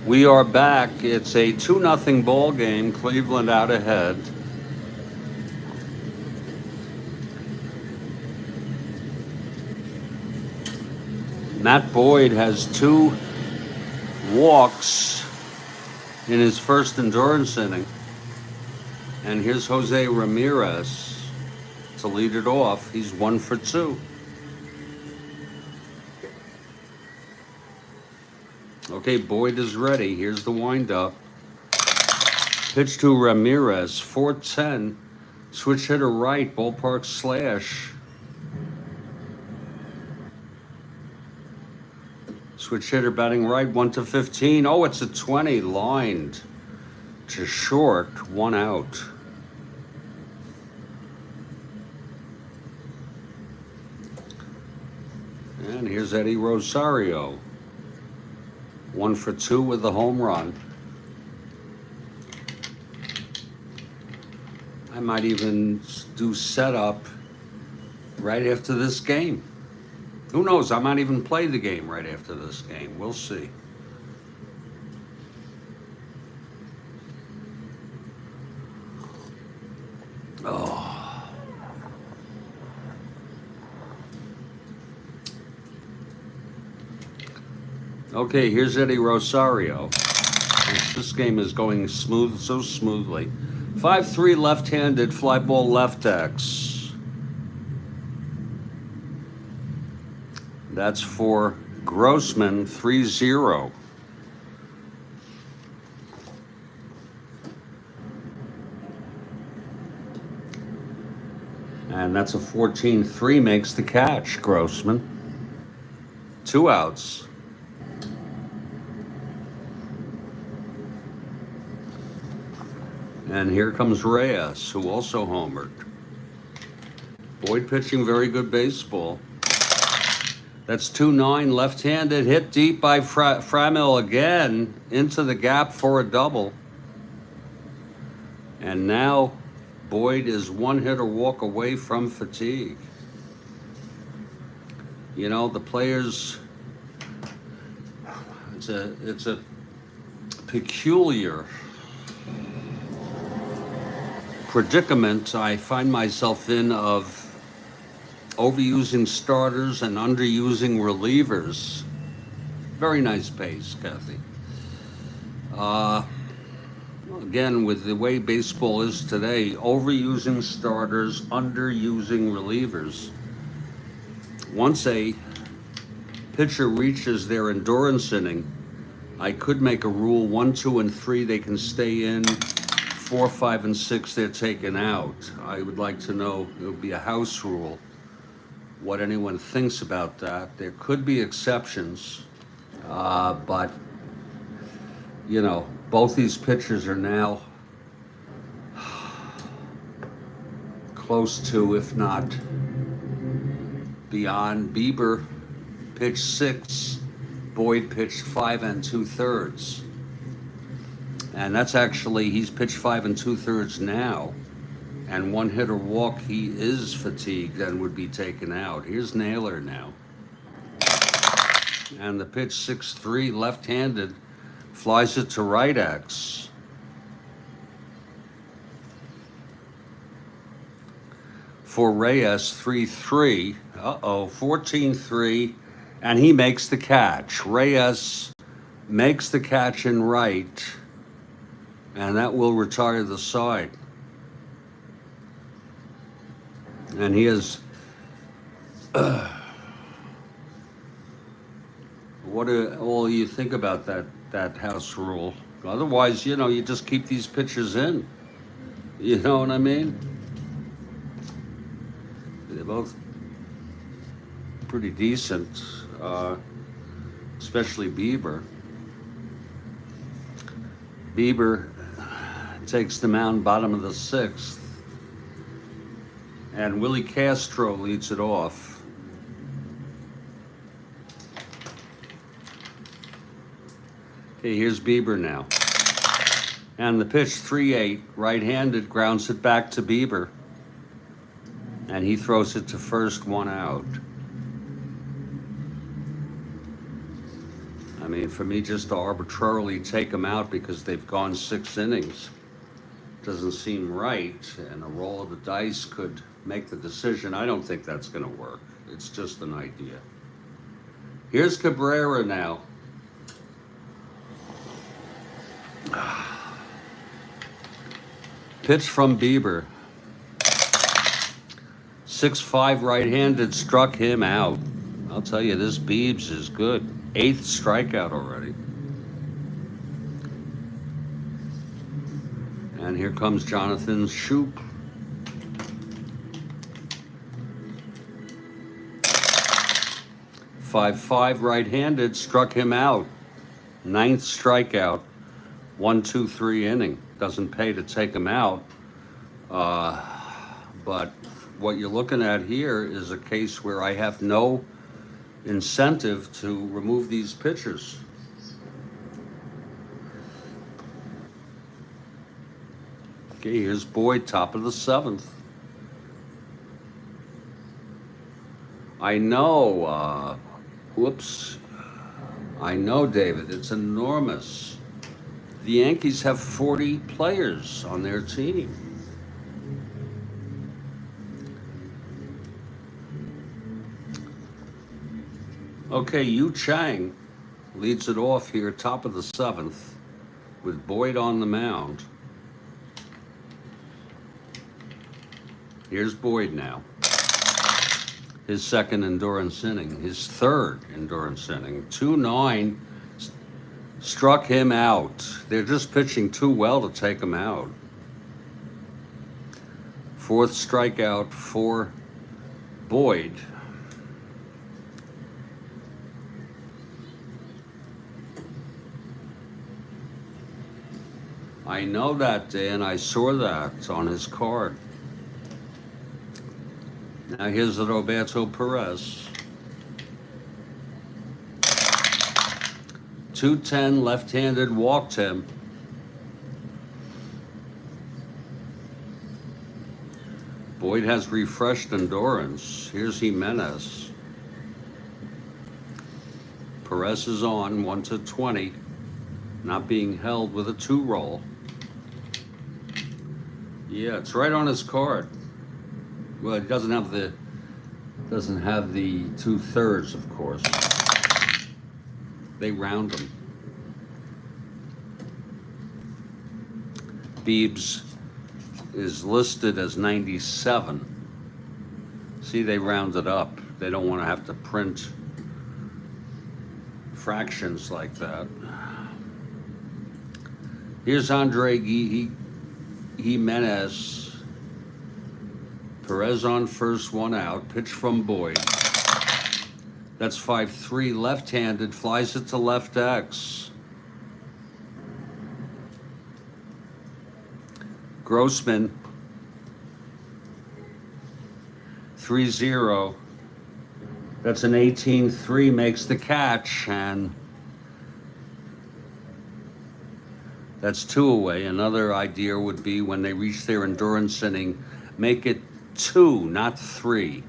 Speaker 1: We are back. It's a 2-0 ball game. Cleveland out ahead. Matt Boyd has 2 walks in his first endurance inning. And here's Jose Ramirez to lead it off. He's 1 for 2. Okay, Boyd is ready. Here's the windup. Pitch to Ramirez, 4-10. Switch hitter right, ballpark slash. Switch hitter batting right, 1-15. Oh, it's a 20, lined to short, 1 out. And here's Eddie Rosario. 1 for 2 with the home run. I might even do setup right after this game. Who knows? I might even play the game right after this game. We'll see. Oh. Okay, here's Eddie Rosario. This game is going smooth, so smoothly. 5-3 left-handed, fly ball left X. That's for Grossman, 3-0. And that's a 14-3, makes the catch, Grossman. 2 outs. And here comes Reyes, who also homered. Boyd pitching very good baseball. That's 2-9, left-handed, hit deep by Framil again, into the gap for a double. And now Boyd is one hit or walk away from fatigue. You know, the players, it's a peculiar predicament I find myself in of overusing starters and underusing relievers. Very nice pace, Kathy. Again, with the way baseball is today, overusing starters, underusing relievers. Once a pitcher reaches their endurance inning, I could make a rule 1, 2, and 3 they can stay in. 4, 5, and 6 they're taken out. I would like to know, it would be a house rule, what anyone thinks about that. There could be exceptions, but you know, both these pitchers are now close to, if not beyond. Bieber pitched 6, Boyd pitched 5 2/3. And that's actually, he's pitched 5 2/3 now. And one hit or walk, he is fatigued and would be taken out. Here's Naylor now. And the pitch 6-3, left-handed, flies it to right X. For Reyes, 3-3. 14-3, and he makes the catch. Reyes makes the catch in right, and that will retire the side. And he is, what do all you think about that house rule? Otherwise, you know, you just keep these pitchers in. You know what I mean? They're both pretty decent, especially Bieber. Bieber takes the mound bottom of the 6th. And Willie Castro leads it off. Okay, here's Bieber now. And the pitch 3-8, right-handed, grounds it back to Bieber. And he throws it to first, 1 out. I mean, for me, just to arbitrarily take them out because they've gone 6 innings doesn't seem right, and a roll of the dice could make the decision. I don't think that's going to work. It's just an idea. Here's Cabrera now. Pitch from Bieber. 6-5 right-handed, struck him out. I'll tell you, this Biebs is good. 8th strikeout already. And here comes Jonathan Schoop. 5-5 right-handed, struck him out. 9th strikeout. 1-2-3 inning. Doesn't pay to take him out. But what you're looking at here is a case where I have no incentive to remove these pitchers. Okay, here's Boyd, top of the 7th. I know, I know, David, it's enormous. The Yankees have 40 players on their team. Okay, Yu Chang leads it off here, top of the 7th, with Boyd on the mound. Here's Boyd now. His 2nd endurance inning, his 3rd endurance inning. 2-9, struck him out. They're just pitching too well to take him out. 4th strikeout for Boyd. I know that, Dan. I saw that on his card. Now here's the Roberto Perez. 210, left-handed, walked him. Boyd has refreshed endurance. Here's Jimenez. Perez is on 1-20, not being held with a 2 roll. Yeah, it's right on his card. Well, it doesn't have the 2/3, of course. They round them. Biebs is listed as 97. See, they round it up. They don't want to have to print fractions like that. Here's Andre Jimenez. Perez on first, 1 out. Pitch from Boyd. That's 5-3, left-handed, flies it to left X. Grossman, 3-0. That's an 18-3, makes the catch, and that's 2 away. Another idea would be when they reach their endurance inning, make it 2, not 3.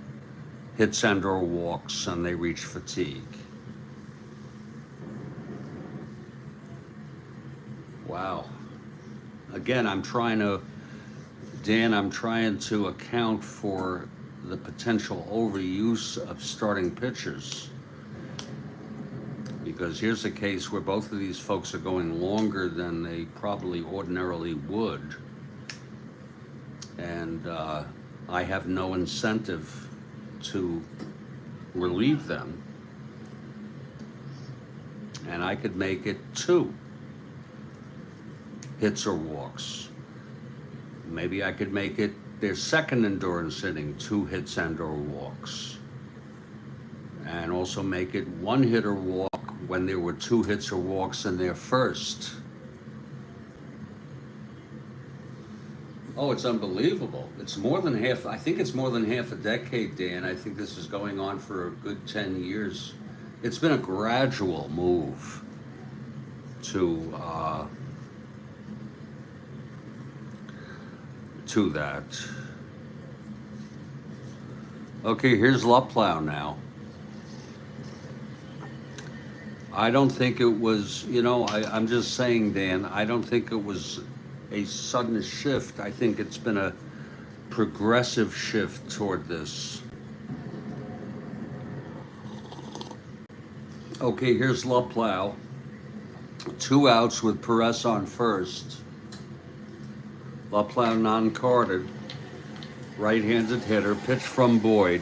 Speaker 1: Hits and or walks, and they reach fatigue. Wow. Again, I'm trying to account for the potential overuse of starting pitchers. Because here's a case where both of these folks are going longer than they probably ordinarily would. And I have no incentive to relieve them. And I could make it 2 hits or walks. Maybe I could make it their second endurance inning, 2 hits and or walks. And also make it 1 hit or walk when there were 2 hits or walks in their first. Oh, it's unbelievable. It's more than half, I think it's more than half a decade, Dan. I think this is going on for a good 10 years. It's been a gradual move to that. Okay, here's Luplow now. I don't think it was, I'm just saying, Dan, I don't think it was a sudden shift. I think it's been a progressive shift toward this. Okay, here's Luplow. 2 outs with Perez on first. Luplow non-carded. Right-handed hitter. Pitch from Boyd.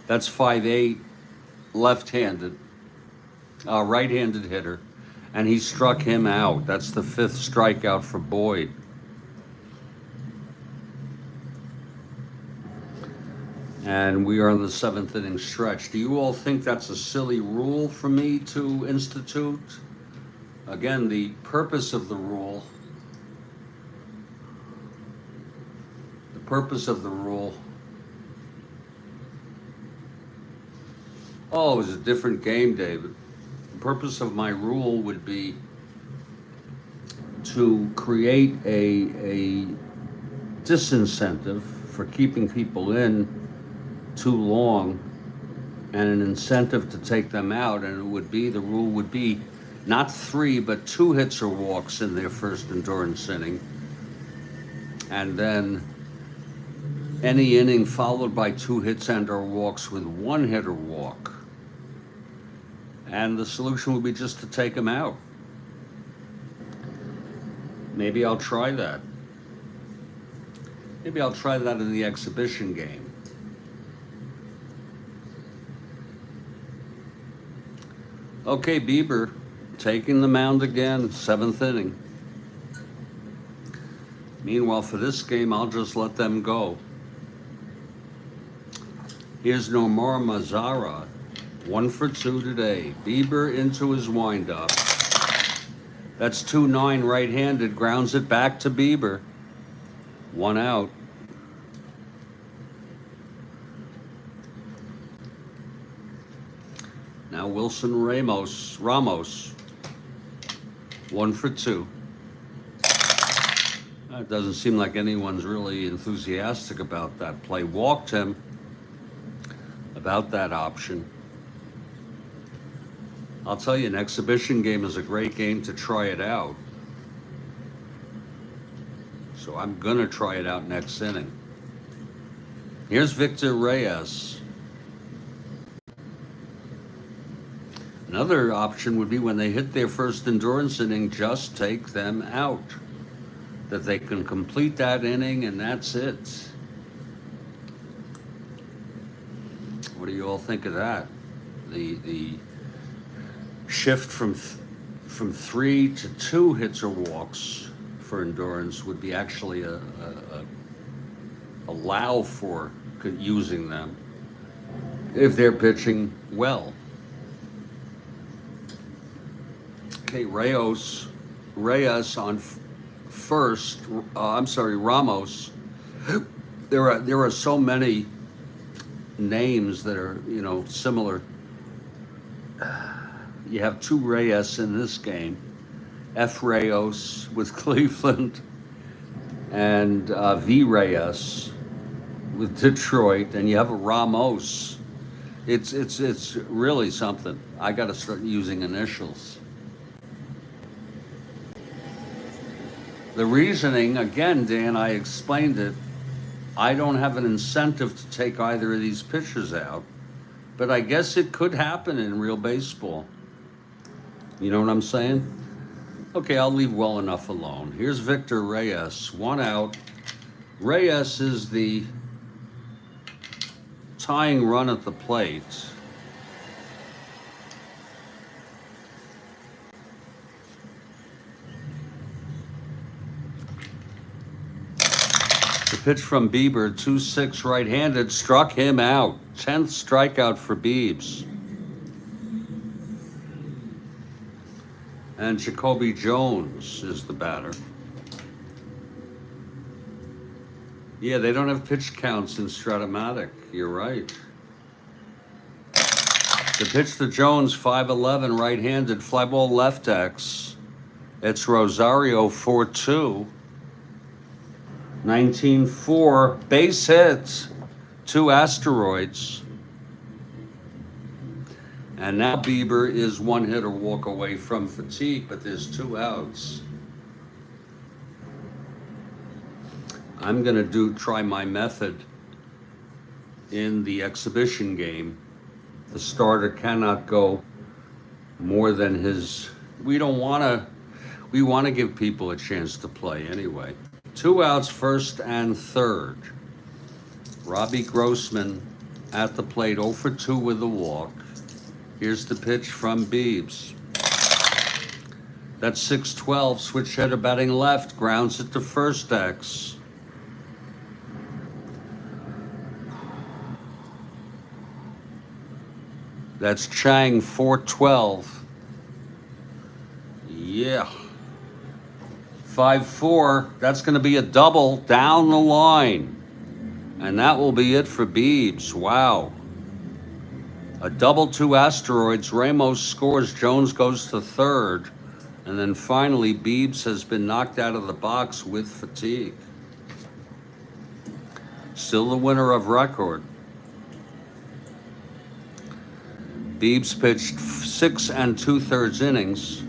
Speaker 1: That's 5-8. Left-handed. Right-handed hitter. And he struck him out. That's the 5th strikeout for Boyd. And we are in the 7th inning stretch. Do you all think that's a silly rule for me to institute? Again, the purpose of the rule, oh, it was a different game, David. The purpose of my rule would be to create a disincentive for keeping people in too long and an incentive to take them out, and the rule would be not 3 but 2 hits or walks in their first endurance inning, and then any inning followed by 2 hits and or walks with 1 hit or walk. And the solution would be just to take them out. Maybe I'll try that. Maybe I'll try that in the exhibition game. Okay, Bieber taking the mound again, 7th inning. Meanwhile, for this game, I'll just let them go. Here's Nomar Mazara, 1 for 2 today. Bieber into his windup. That's 2-9 right-handed, grounds it back to Bieber. 1 out. Now Wilson Ramos. 1 for 2. It doesn't seem like anyone's really enthusiastic about that play. Walked him about that option. I'll tell you, an exhibition game is a great game to try it out. So I'm going to try it out next inning. Here's Victor Reyes. Another option would be when they hit their first endurance inning, just take them out. That they can complete that inning and that's it. What do you all think of that? The shift from 3 to 2 hits or walks for endurance would be actually allow for using them if they're pitching well. Okay, Reyes on first. Ramos. There are so many names that are similar. You have 2 Reyes in this game. F. Reyes with Cleveland and V. Reyes with Detroit, and you have a Ramos. It's really something. I got to start using initials. The reasoning, again, Dan, I explained it. I don't have an incentive to take either of these pitchers out, but I guess it could happen in real baseball. You know what I'm saying? Okay, I'll leave well enough alone. Here's Victor Reyes, 1 out. Reyes is the tying run at the plate. The pitch from Bieber, 2-6 right-handed, struck him out. 10th strikeout for Biebs. And Jacoby Jones is the batter. Yeah, they don't have pitch counts in Strat-O-Matic. You're right. The pitch to Jones, 5'11", right-handed, fly ball left X. It's Rosario, 4-2. 19-4, base hits, 2 asteroids. And now Bieber is 1 hit or walk away from fatigue, but there's 2 outs. I'm gonna try my method in the exhibition game. The starter cannot go more than his. We want to give people a chance to play anyway. 2 outs, first and third. Robbie Grossman at the plate, 0 for 2 with a walk. Here's the pitch from Biebs. That's 6-12, switch hitter batting left, grounds it to first X. That's Chang, 4-12. Yeah. 5-4, that's going to be a double down the line. And that will be it for Biebs. Wow. A double, 2 asteroids. Ramos scores, Jones goes to third. And then finally, Biebs has been knocked out of the box with fatigue. Still the winner of record. Biebs pitched 6 2/3 innings.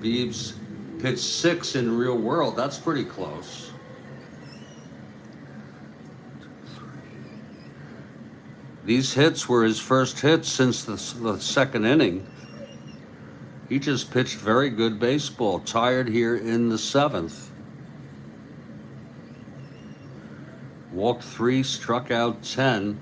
Speaker 1: Biebs pitched 6 in real world. That's pretty close. These hits were his first hits since the second inning. He just pitched very good baseball. Tired here in the 7th. Walked 3, struck out 10.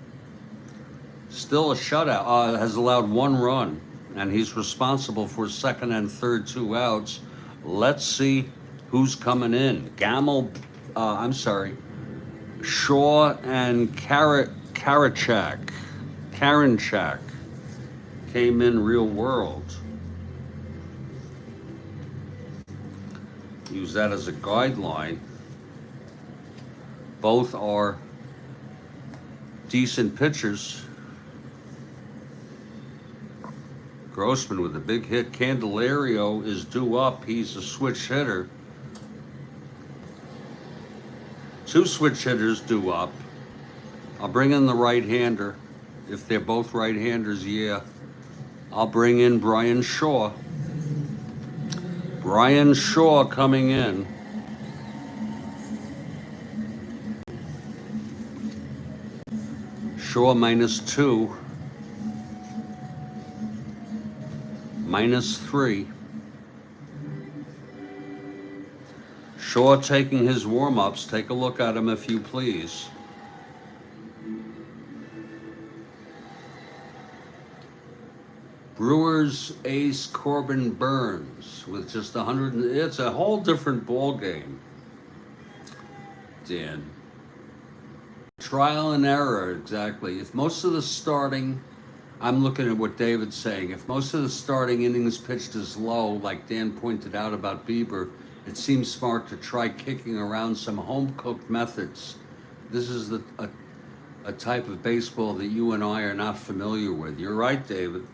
Speaker 1: Still a shutout. Has allowed 1 run. And he's responsible for second and third 2 outs. Let's see who's coming in. Shaw and Karinchak. came in real world. Use that as a guideline. Both are decent pitchers. Grossman with a big hit. Candelario is due up. He's a switch hitter. Two switch hitters due up. I'll bring in the right-hander. If they're both right-handers, yeah. I'll bring in Brian Shaw. Brian Shaw coming in. Shaw -2. -3. Shaw taking his warm-ups. Take a look at him if you please. Brewers ace Corbin Burns with just 100. It's a whole different ball game, Dan. Trial and error, exactly. If most of the starting, I'm looking at what David's saying, if most of the starting innings pitched is low, like Dan pointed out about Bieber, it seems smart to try kicking around some home-cooked methods. This is a type of baseball that you and I are not familiar with. You're right, David.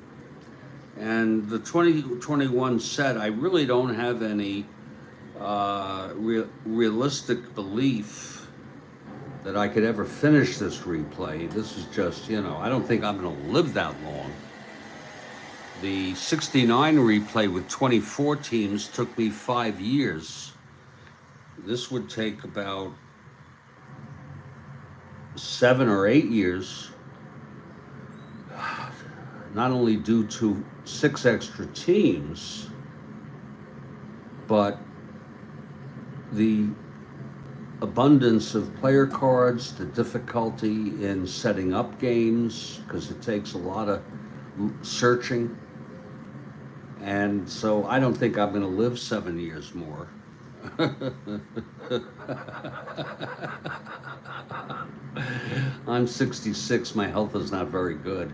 Speaker 1: And the 2021 set, I really don't have any realistic belief that I could ever finish this replay. This is just, I don't think I'm going to live that long. The 69 replay with 24 teams took me 5 years. This would take about 7 or 8 years. Not only due to 6 extra teams, but the abundance of player cards, the difficulty in setting up games, because it takes a lot of searching. And so I don't think I'm going to live 7 years more. I'm 66, my health is not very good.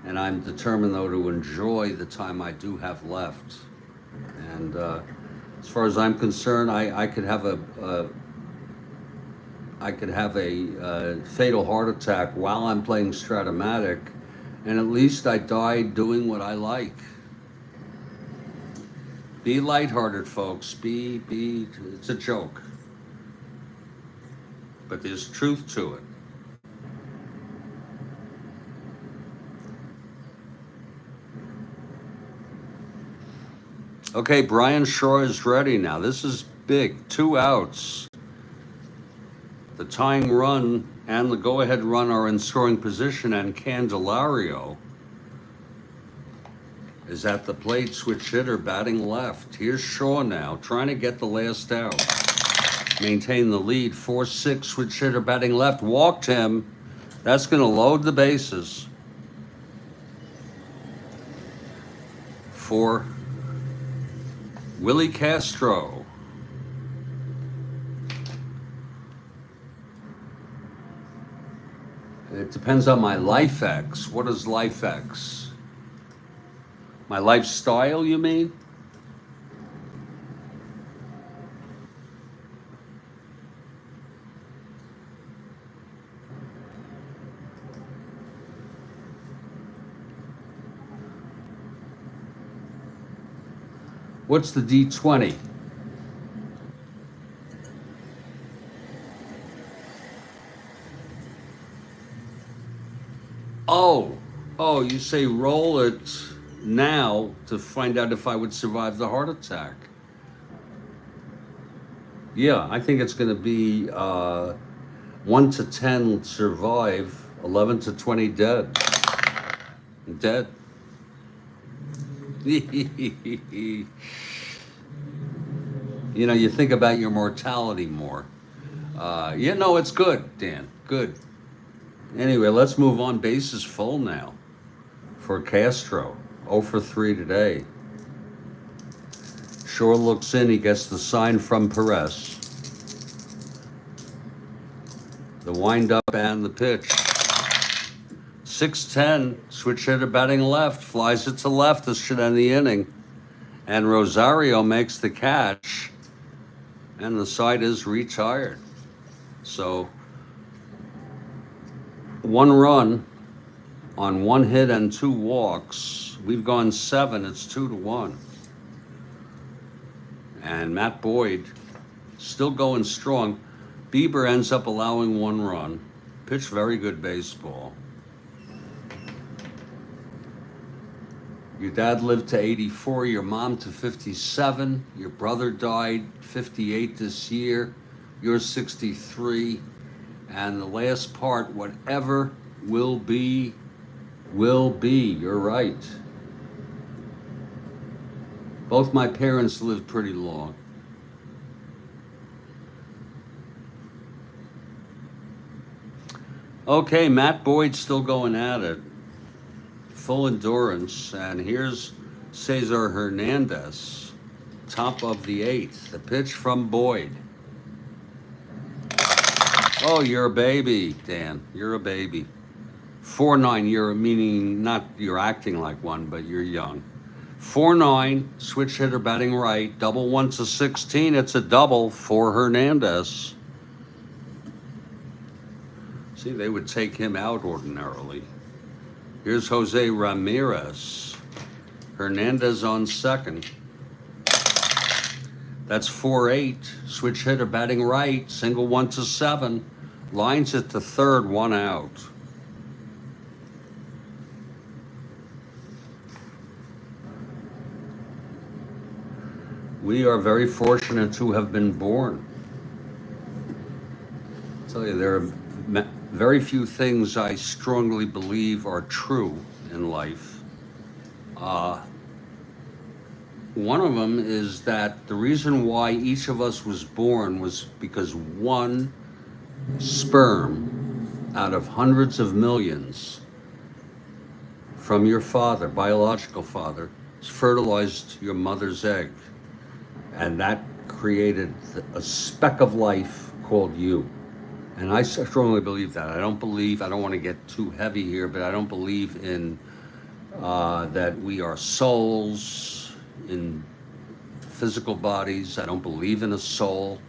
Speaker 1: And I'm determined, though, to enjoy the time I do have left. And as far as I'm concerned, I could have a fatal heart attack while I'm playing Strat-O-Matic, and at least I died doing what I like. Be lighthearted, folks. It's a joke. But there's truth to it. Okay, Brian Shaw is ready now. This is big. 2 outs. The tying run and the go-ahead run are in scoring position, and Candelario is at the plate, switch hitter, batting left. Here's Shaw now, trying to get the last out. Maintain the lead, 4-6, switch hitter, batting left, walked him. That's going to load the bases for Willie Castro. It depends on my life X. What is life X? My lifestyle, you mean? What's the D20? Oh, you say roll it now to find out if I would survive the heart attack. Yeah, I think it's going to be 1 to 10 survive, 11 to 20 dead. Dead. You think about your mortality more. It's good, Dan. Good. Anyway, let's move on. Base is full now for Castro. 0 for 3 today. Shore looks in. He gets the sign from Perez. The windup and the pitch. 6-10, switch hitter batting left, flies it to left. This should end the inning. And Rosario makes the catch, and the side is retired. So 1 run on 1 hit and 2 walks. We've gone 7. It's 2-1. And Matt Boyd still going strong. Bieber ends up allowing 1 run. Pitched very good baseball. Your dad lived to 84, your mom to 57, your brother died 58 this year, you're 63, and the last part, whatever will be, you're right. Both my parents lived pretty long. Okay, Matt Boyd's still going at it. Full endurance, and here's Cesar Hernandez, top of the 8th. The pitch from Boyd. Oh, you're a baby, Dan. You're a baby. 4-9, you're meaning not you're acting like one, but you're young. 4-9, switch hitter batting right, double 1 to 16. It's a double for Hernandez. See, they would take him out ordinarily. Here's Jose Ramirez. Hernandez on second. That's 4-8. Switch hitter batting right. Single 1 to 7. Lines it to third, 1 out. We are very fortunate to have been born. I tell you, there are very few things I strongly believe are true in life. One of them is that the reason why each of us was born was because one sperm out of hundreds of millions from your father, biological father, fertilized your mother's egg. And that created a speck of life called you. And I strongly believe that. I don't want to get too heavy here, but I don't believe in that we are souls in physical bodies. I don't believe in a soul,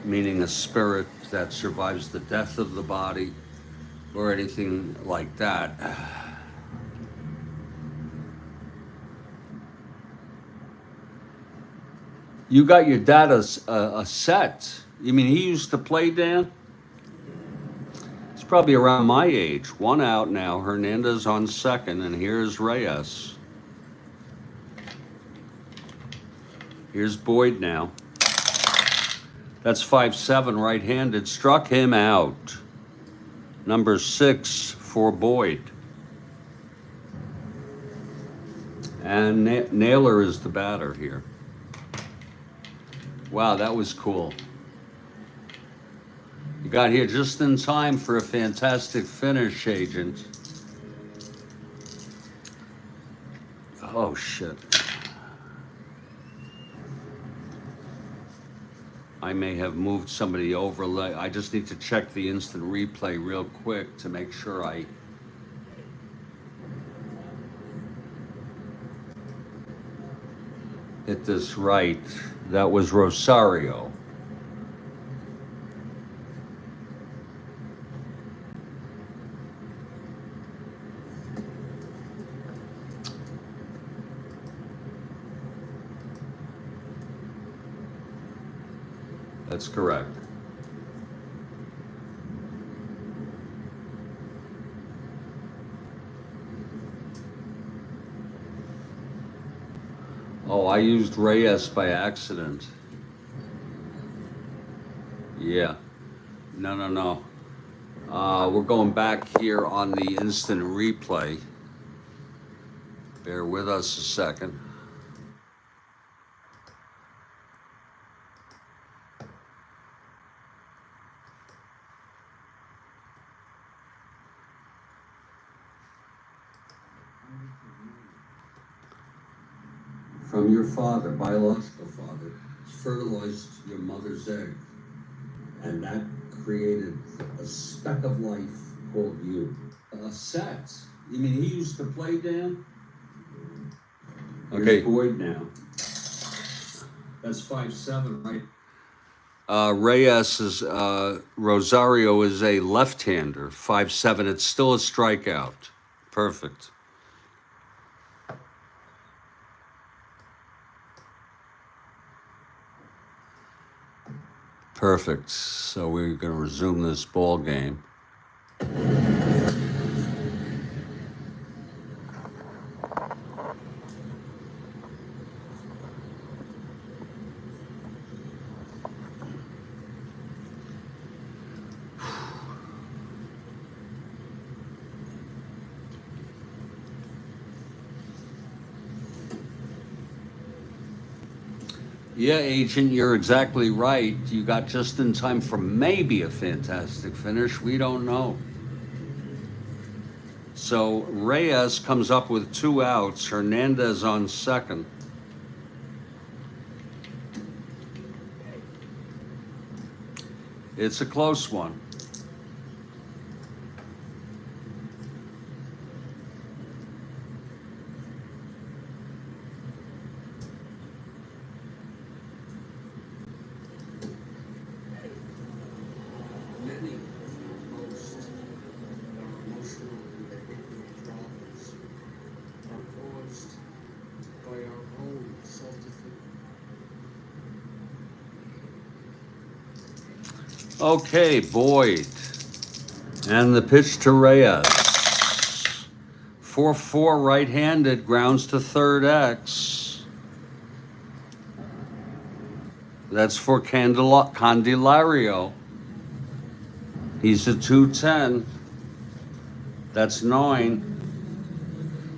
Speaker 1: meaning a spirit that survives the death of the body or anything like that. You got your dad a set. You mean he used to play, Dan? It's probably around my age. 1 out now. Hernandez on second, and here's Reyes. Here's Boyd now. That's 5-7 right-handed. Struck him out. Number 6 for Boyd. And Naylor is the batter here. Wow, that was cool. You got here just in time for a fantastic finish, Agent. Oh, shit. I may have moved somebody over. I just need to check the instant replay real quick to make sure I hit this right. That was Rosario. That's correct. Oh, I used Reyes by accident. Yeah. No. We're going back here on the instant replay. Bear with us a second. From your father, biological father, fertilized your mother's egg. And that created a speck of life called you. set. You mean he used to play, Dan?
Speaker 3: Okay.
Speaker 1: Here's Boyd now. That's 5-7, right? Reyes is Rosario is a left-hander. 5-7. It's still a strikeout. Perfect. Perfect. So we're going to resume this ball game. Yeah, Agent, you're exactly right. You got just in time for maybe a fantastic finish. We don't know. So Reyes comes up with 2 outs. Hernandez on second. It's a close one. Many, most emotional and behavioral problems are caused by our own self-defeat. Okay, Boyd. And the pitch to Reyes. 4-4 right-handed, grounds to third X. That's for Candelario. He's a 210. That's 9.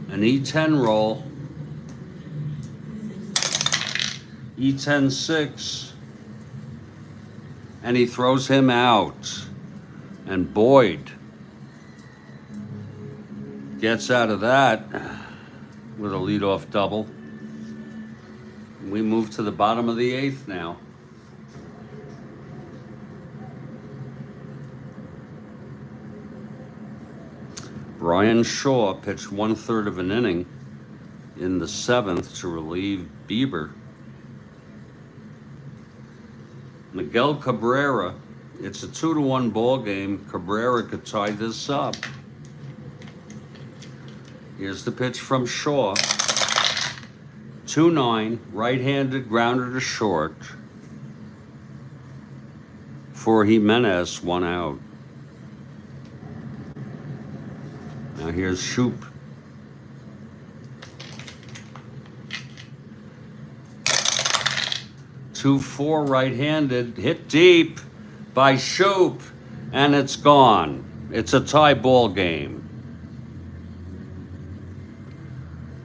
Speaker 1: An E10 roll. E10 6. And he throws him out. And Boyd gets out of that with a leadoff double. We move to the bottom of the 8th now. Brian Shaw pitched 1/3 of an inning in the 7th to relieve Bieber. Miguel Cabrera, it's a 2-1 ball game. Cabrera could tie this up. Here's the pitch from Shaw. 2-9, right-handed, grounder to short. For Jimenez, 1 out. Now here's Shoop. Two, 4 right-handed, hit deep by Shoop, and it's gone. It's a tie ball game.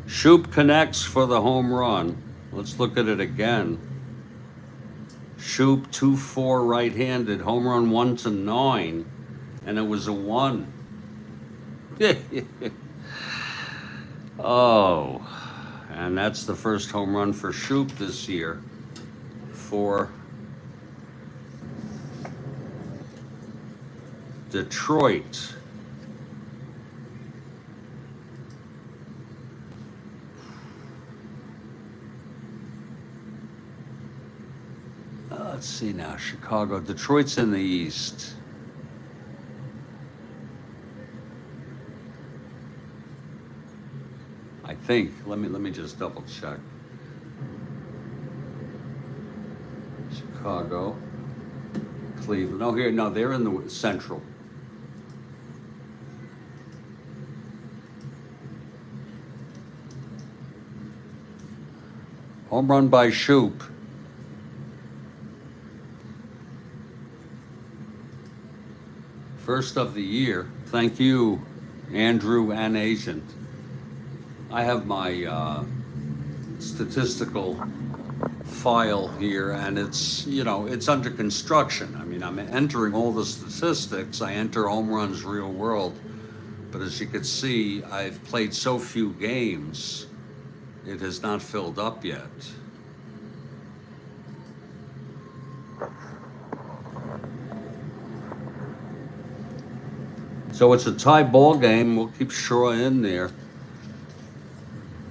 Speaker 1: Shoop connects for the home run. Let's look at it again. Shoop 2-4 right-handed, home run 1-9, and it was a 1. Oh, and that's the first home run for Shoop this year for Detroit. Let's see now, Chicago. Detroit's in the East. I think. Let me just double check. Chicago, Cleveland. Oh, here, no, they're in the Central. Home run by Shoop. First of the year. Thank you, Andrew and Agent. I have my statistical file here, and it's, it's under construction. I mean, I'm entering all the statistics. I enter home runs real world, but as you can see, I've played so few games, it has not filled up yet. So it's a tie ball game. We'll keep Shaw in there.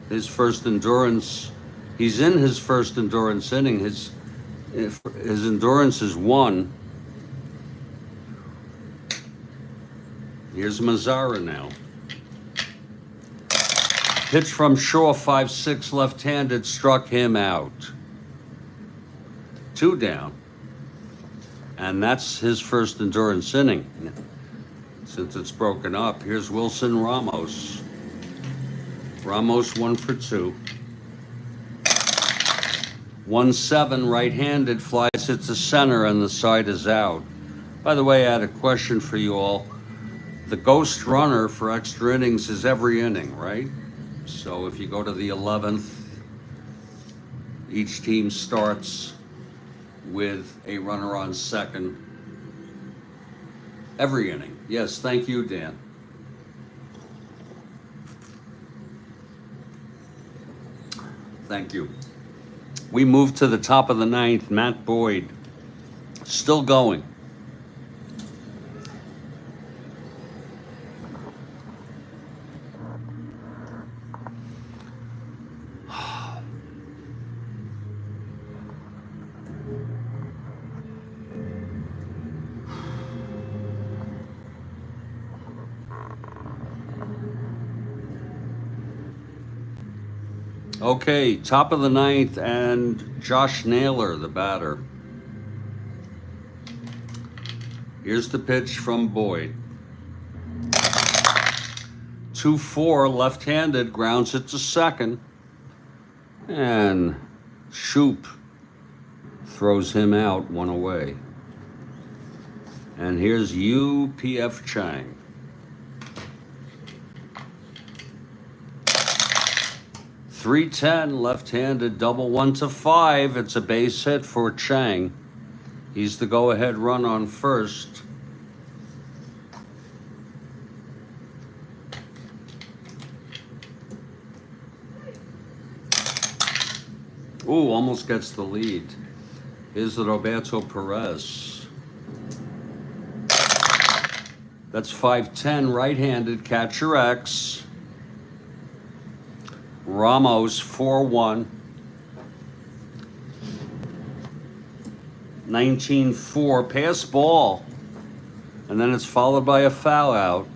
Speaker 1: His first endurance, he's in his first endurance inning. His endurance is 1. Here's Mazzara now. Pitch from Shaw, 5-6, left-handed, struck him out. 2 down. And that's his first endurance inning. Since it's broken up, here's Wilson Ramos. Ramos 1 for 2. 1-7, right-handed, flies it to center, and the side is out. By the way, I had a question for you all. The ghost runner for extra innings is every inning, right? So if you go to the 11th, each team starts with a runner on second every inning. Yes, thank you, Dan. Thank you. We move to the top of the 9th. Matt Boyd, still going. Okay, top of the 9th, and Josh Naylor, the batter. Here's the pitch from Boyd. 2-4, left-handed, grounds it to second. And Shoop throws him out, 1 away. And here's UPF Chang. 3-10, left-handed, double 1-5. It's a base hit for Chang. He's the go-ahead run on first. Ooh, almost gets the lead. Here's Roberto Perez. That's 5-10, right-handed, catcher X. Ramos 4-1. 19-4, pass ball. And then it's followed by a foul out.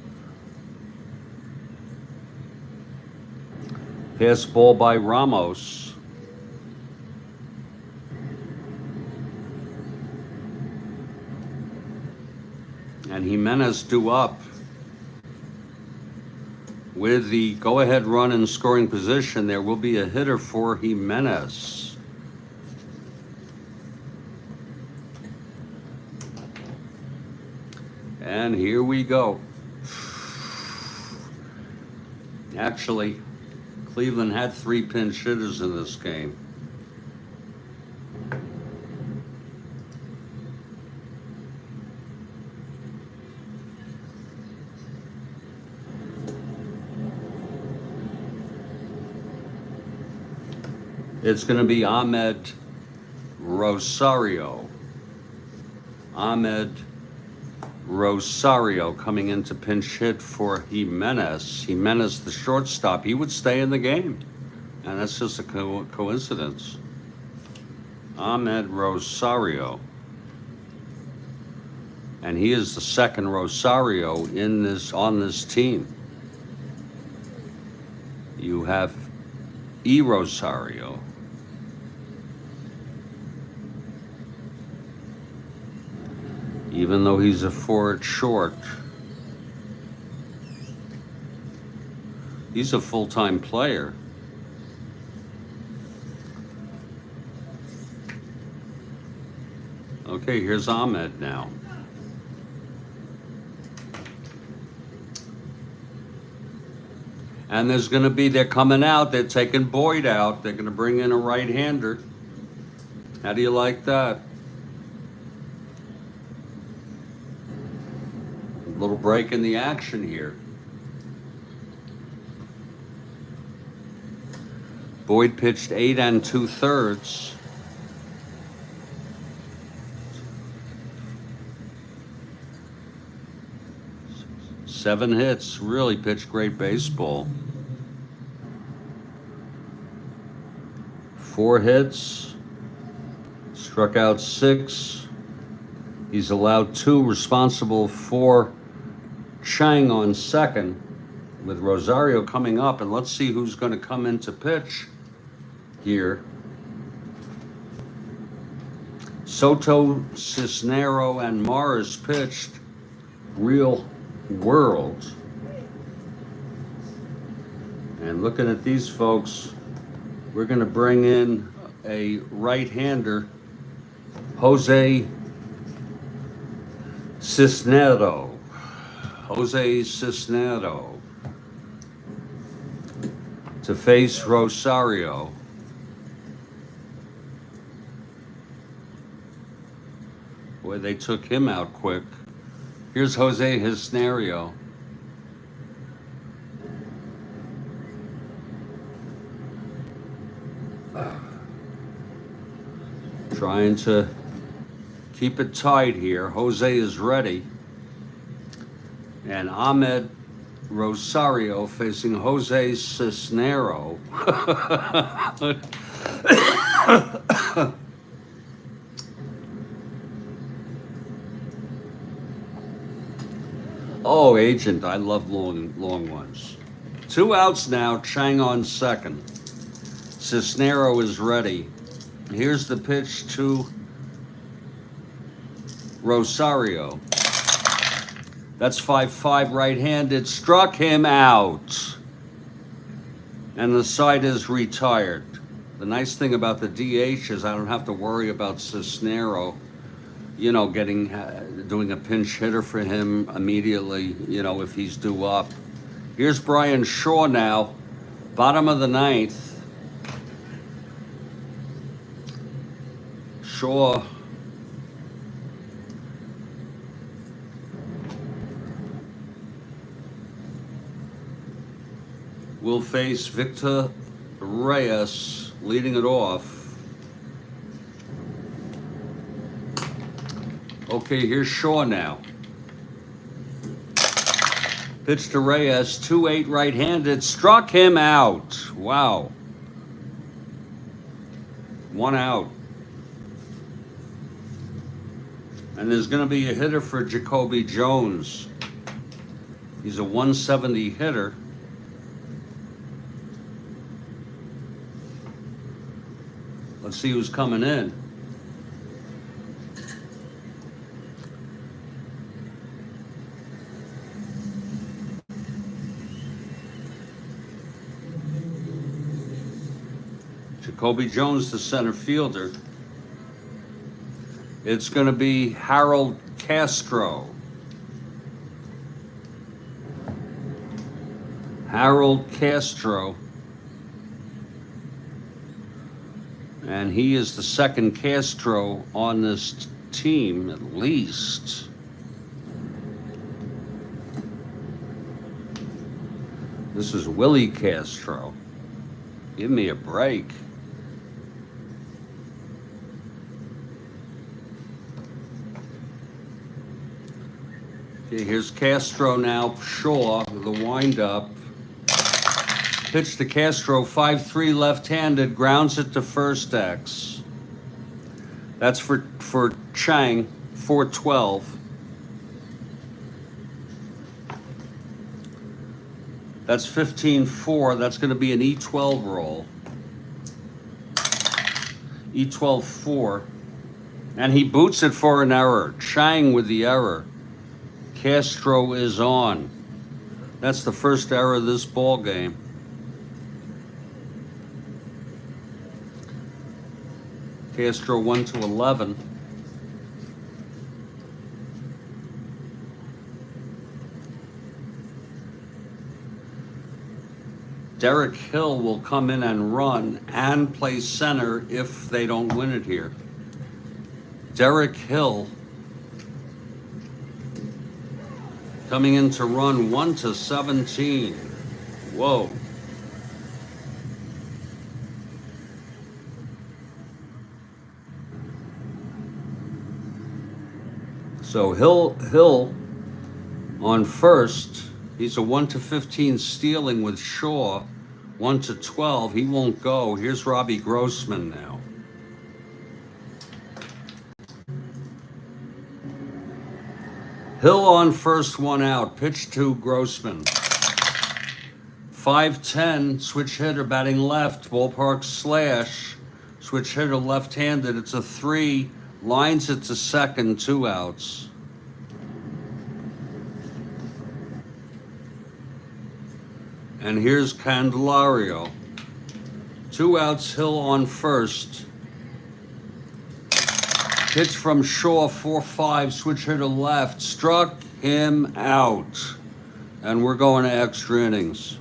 Speaker 1: Pass ball by Ramos. And Jimenez due up. With the go-ahead run in scoring position, there will be a hitter for Jimenez. And here we go. Actually, Cleveland had 3 pinch hitters in this game. It's going to be Ahmed Rosario. Ahmed Rosario coming in to pinch hit for Jimenez. Jimenez, the shortstop, he would stay in the game. And that's just a coincidence. Ahmed Rosario. And he is the second Rosario on this team. You have E. Rosario. Even though he's a forward short, he's a full-time player. Okay, here's Ahmed now. And there's going to be, they're coming out, they're taking Boyd out, they're going to bring in a right-hander. How do you like that? Little break in the action here. Boyd pitched 8 2/3. 7 hits, really pitched great baseball. 4 hits, struck out 6. He's allowed 2, responsible for Chang on second, with Rosario coming up. And let's see who's going to come in to pitch here. Soto, Cisnero, and Morris pitched. Real world. And looking at these folks, we're going to bring in a right-hander, Jose Cisnero. Jose Cisnero to face Rosario. Boy, they took him out quick. Here's Jose Cisnero. Trying to keep it tight here. Jose is ready. And Ahmed Rosario facing Jose Cisnero. Oh, agent, I love long ones. 2 outs now, Chang on second. Cisnero is ready. Here's the pitch to Rosario. That's 5-5 right-handed, struck him out. And the side is retired. The nice thing about the DH is I don't have to worry about Cisnero, doing a pinch hitter for him immediately, if he's due up. Here's Brian Shaw now, bottom of the 9th. Shaw will face Victor Reyes, leading it off. Okay, here's Shaw now. Pitch to Reyes, 2-8 right-handed, struck him out. Wow. 1 out. And there's going to be a hitter for Jacoby Jones. He's a 170 hitter. Let's see who's coming in. Jacoby Jones, the center fielder. It's going to be Harold Castro. Harold Castro. And he is the second Castro on this team, at least. This is Willie Castro. Give me a break. Okay, here's Castro now. Shaw, the windup. Pitch to Castro, 5-3 left-handed, grounds it to first X. That's for Chang, 4-12. That's 15-4. That's going to be an E12 roll. E12-4. And he boots it for an error. Chang with the error. Castro is on. That's the first error of this ball game. Castro 1-11. Derek Hill will come in and run and play center if they don't win it here. Derek Hill coming in to run 1-17. Whoa. So Hill on first. He's a 1-15 stealing with Shaw. 1-12. He won't go. Here's Robbie Grossman now. Hill on first, one out. Pitch to Grossman. 5-10. Switch hitter batting left. Ballpark slash. Switch hitter left-handed. It's a 3. Lines it to second. 2 outs. And here's Candelario. 2 outs, Hill on first. Pitch from Shaw, 4-5, switch hitter left. Struck him out. And we're going to extra innings.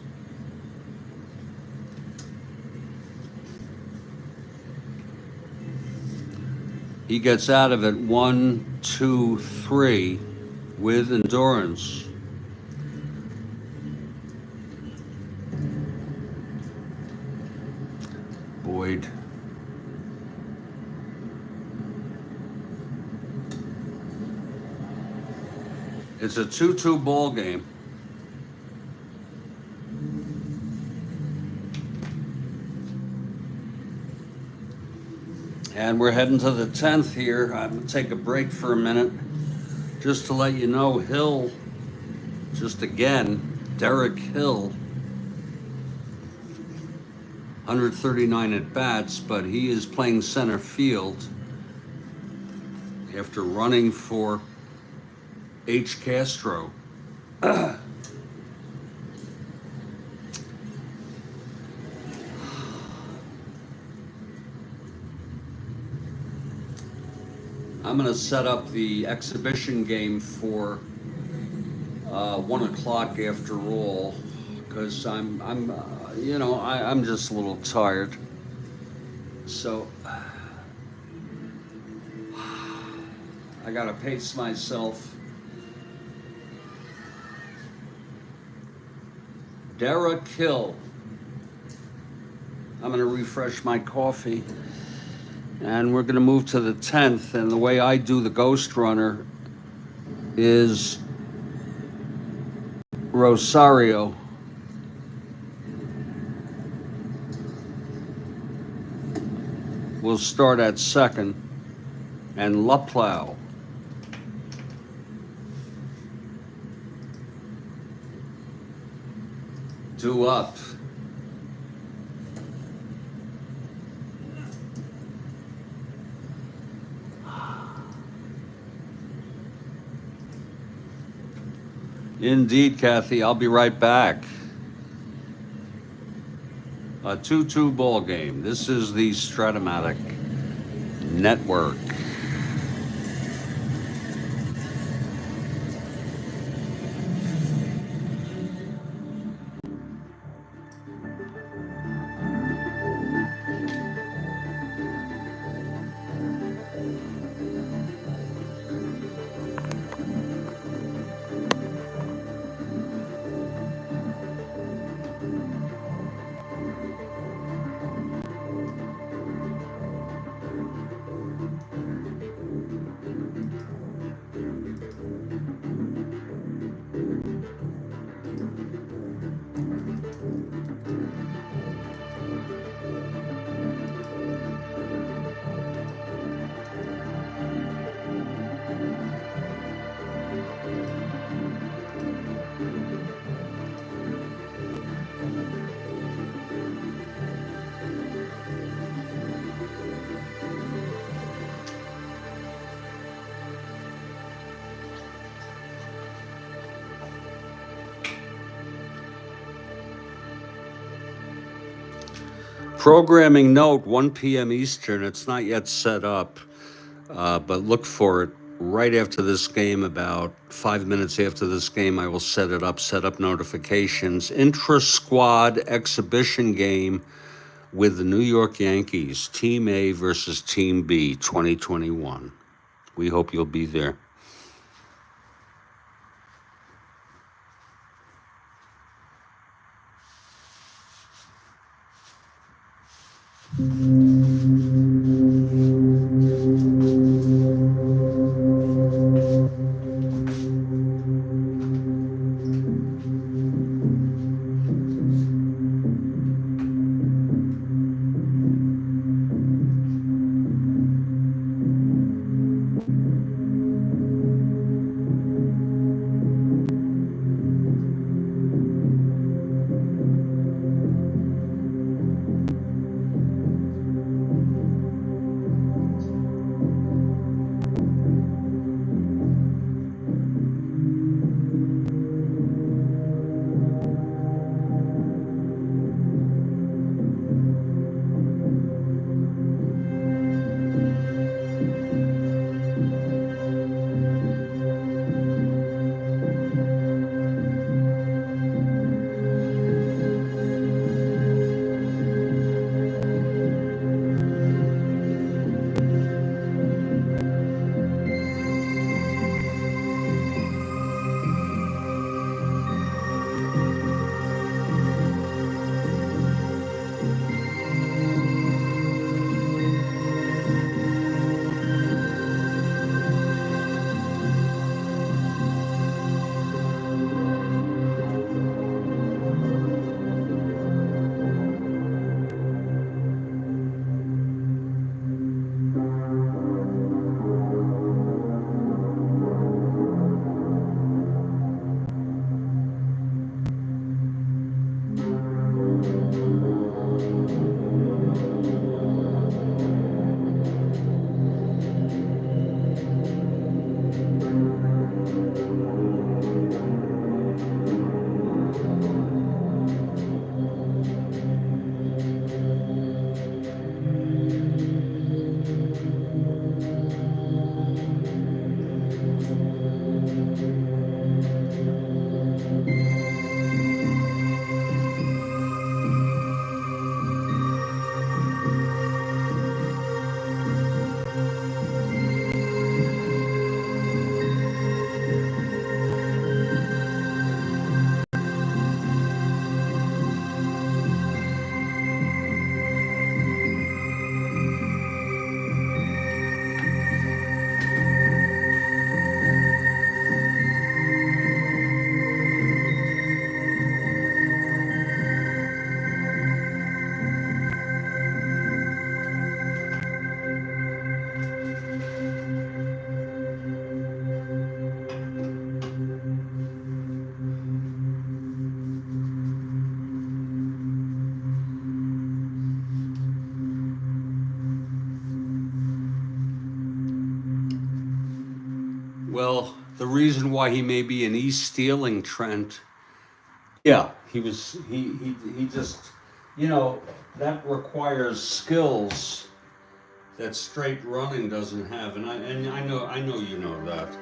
Speaker 1: He gets out of it 1, 2, 3 with endurance. Boyd. It's a 2-2 ball game. And we're heading to the 10th here. I'm going to take a break for a minute just to let you know Hill, just again, Derek Hill, 139 at bats, but he is playing center field after running for H. Castro. I'm going to set up the exhibition game for 1 o'clock after all, because I'm just a little tired. So I gotta pace myself. Derek Hill. I'm gonna refresh my coffee. And we're gonna move to the 10th. And the way I do the Ghost Runner is Rosario. We'll start at second, and Laplow. Due up. Indeed, Kathy, I'll be right back. A 2-2 ball game. This is the Strat-O-Matic Network. Programming note, 1 p.m. Eastern. It's not yet set up, but look for it right after this game. About 5 minutes after this game, I will set it up, set up notifications. Intra-squad exhibition game with the New York Yankees, Team A versus Team B, 2021. We hope you'll be there. Well, the reason why he may be an East stealing Trent, yeah, he just, that requires skills that straight running doesn't have, and I know you know that.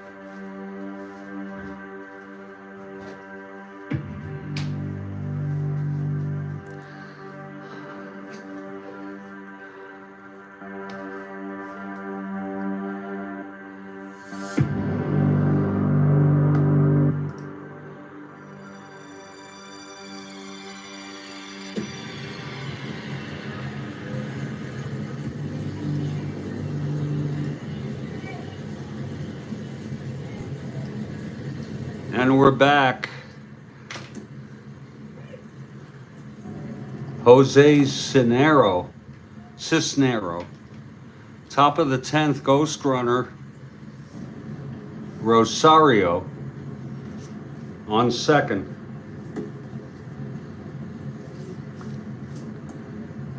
Speaker 1: And we're back. Jose Cisnero, top of the 10th, Ghost Runner, Rosario on second.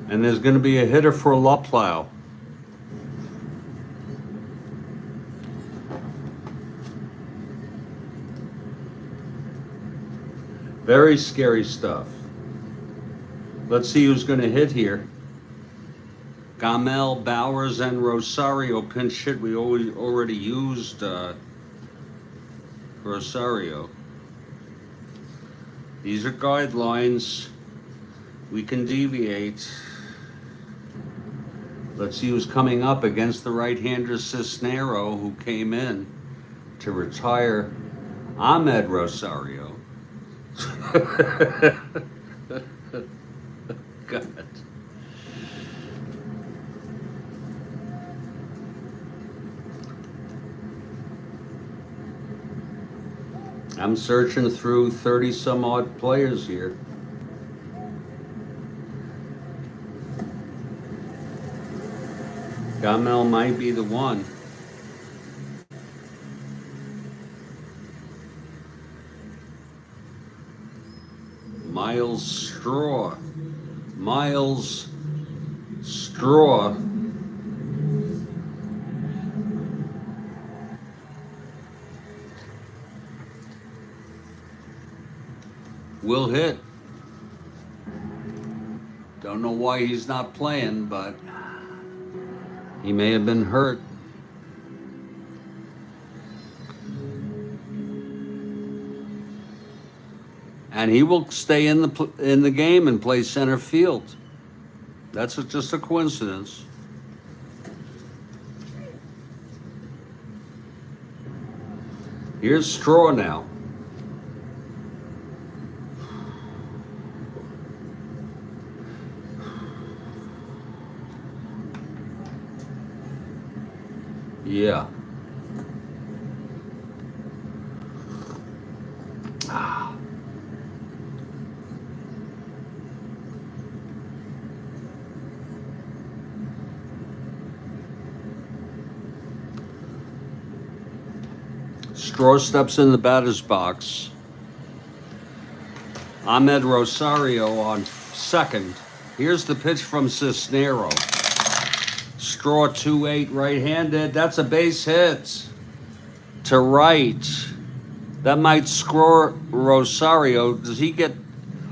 Speaker 1: And there's going to be a hitter for Luplow. Very scary stuff. Let's see who's going to hit here. Gamel, Bowers, and Rosario pinch hit. We already used Rosario. These are guidelines. We can deviate. Let's see who's coming up against the right-hander Cisnero, who came in to retire Ahmed Rosario. God. I'm searching through 30 some odd players here. Gamel might be the one. Miles Straw. Will hit. Don't know why he's not playing, but he may have been hurt. And he will stay in the game and play center field. That's just a coincidence. Here's Straw now. Yeah. Straw steps in the batter's box. Ahmed Rosario on second. Here's the pitch from Cisnero. Straw 2-8 right-handed. That's a base hit to right. That might score Rosario. Does he get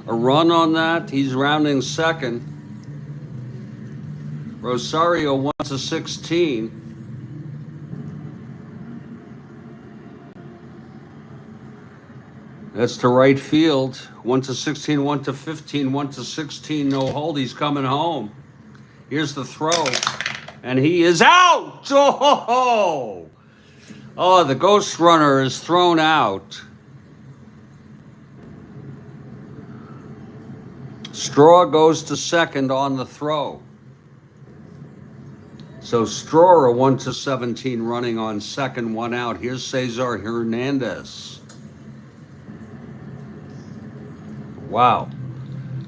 Speaker 1: a run on that? He's rounding second. Rosario wants a 16. That's to right field. 1 to 16, 1 to 15, 1 to 16, no hold. He's coming home. Here's the throw. And he is out! Oh, the Ghost Runner is thrown out. Straw goes to second on the throw. So Straw a 1 to 17 running on second, 1 out. Here's Cesar Hernandez. Wow.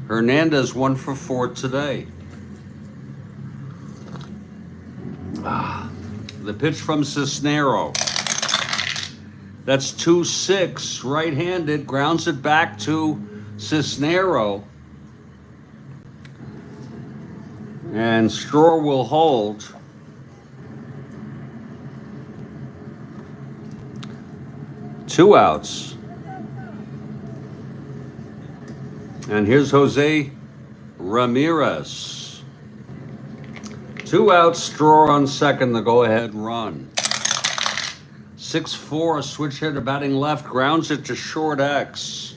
Speaker 1: Hernandez 1 for 4 today. The pitch from Cisnero. That's 2-6, right-handed, grounds it back to Cisnero. And Straw will hold. 2 outs. And here's Jose Ramirez. 2 outs, Straw on second, the go-ahead run. 6-4, switch hitter batting left, grounds it to short X.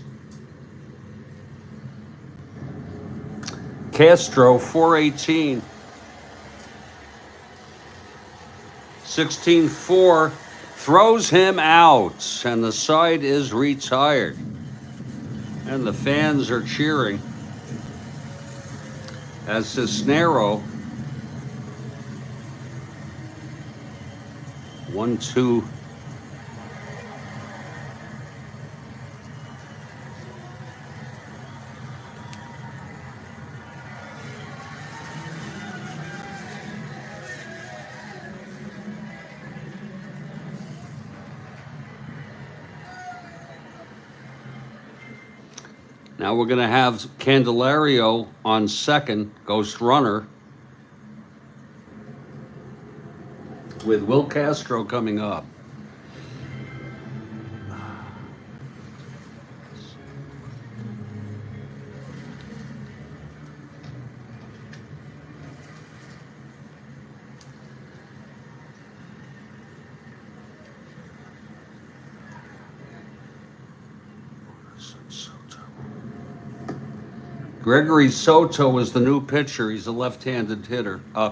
Speaker 1: Castro, 418. 16-4, throws him out, and the side is retired. And the fans are cheering as Cisnero 1-2. Now we're going to have Candelario on second, ghost runner, with Will Castro coming up. Gregory Soto is the new pitcher. He's a left-handed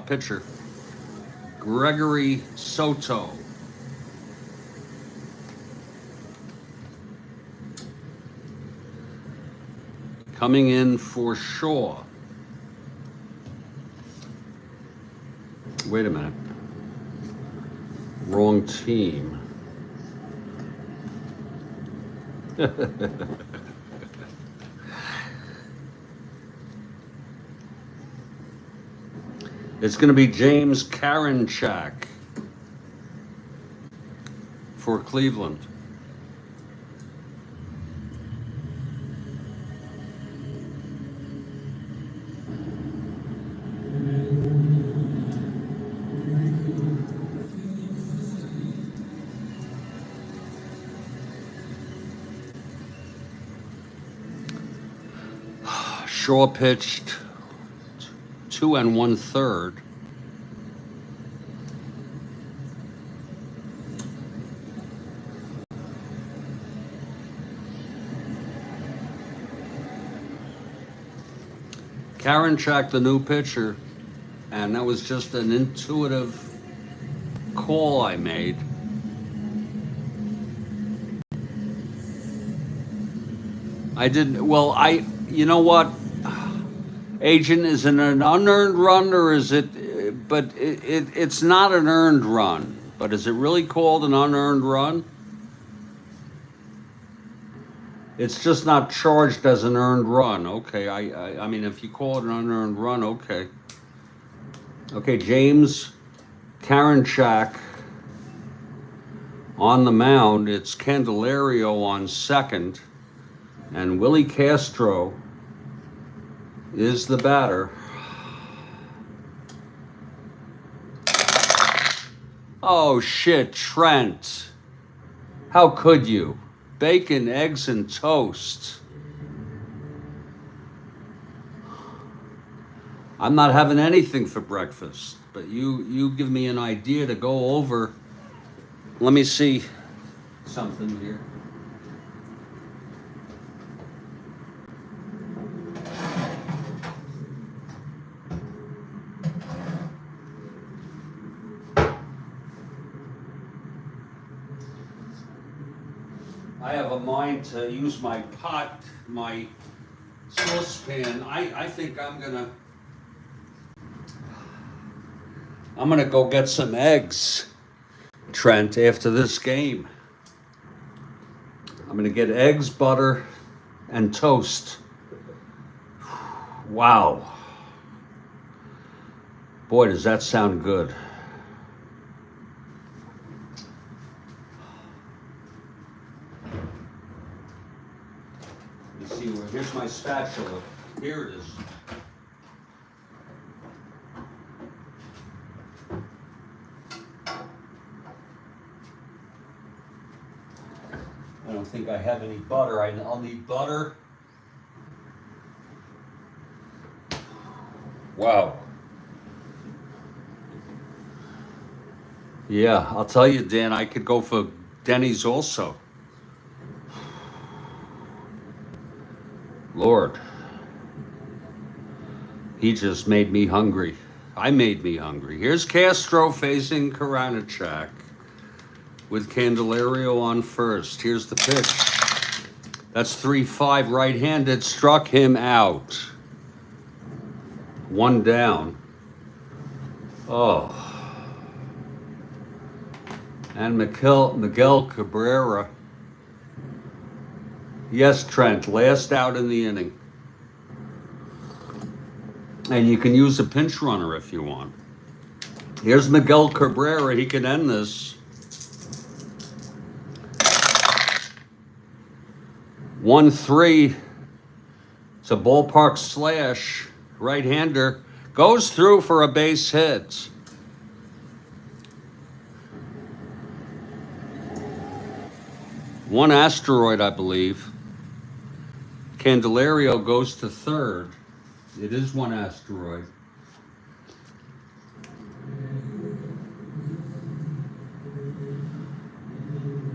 Speaker 1: pitcher. Gregory Soto. Coming in for Shaw. Wait a minute. Wrong team. It's going to be James Karinchak for Cleveland. Shaw pitched 2 1/3. Karinchak, the new pitcher, and that was just an intuitive call I made. I didn't, well, you know what? Agent, is it an unearned run or is it, but it's not an earned run, but is it really called an unearned run? It's just not charged as an earned run. Okay, I mean, if you call it an unearned run, okay. Okay, James Karinchak on the mound. It's Candelario on second, and Willie Castro is the batter. Oh shit, Trent. How could you? Bacon, eggs, and toast. I'm not having anything for breakfast, but you give me an idea to go over. Let me see something here. I have a mind to use my pot, my saucepan. I think I'm gonna go get some eggs, Trent, after this game. I'm gonna get eggs, butter, and toast. Wow. Boy, does that sound good. Here's my spatula. Here it is. think I have any butter. I'll need butter. Wow. Yeah, I'll tell you, Dan, I could go for Denny's also. Lord, he just made me hungry. I made me hungry. Here's Castro facing Karanachak with Candelario on first. Here's the pitch. That's 3-5 right-handed. Struck him out. One down. Oh. And Miguel Cabrera. Yes, Trent, last out in the inning. And you can use a pinch runner if you want. Here's Miguel Cabrera. He can end this. 1-3. It's a ballpark slash. Right-hander. Goes through for a base hit. One asteroid, I believe. Candelario goes to third. It is one asteroid.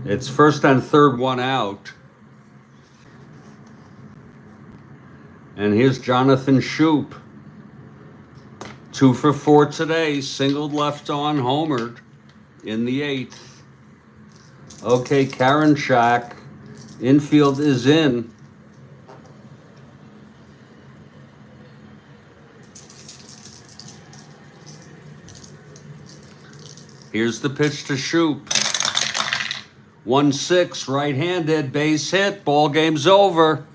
Speaker 1: It's first and third, one out. And here's Jonathan Shoup. 2 for 4 today. Singled left on, homered in the 8th. Okay, Karinchak. Infield is in. Here's the pitch to Shoup. 1-6, right-handed, base hit. Ball game's over.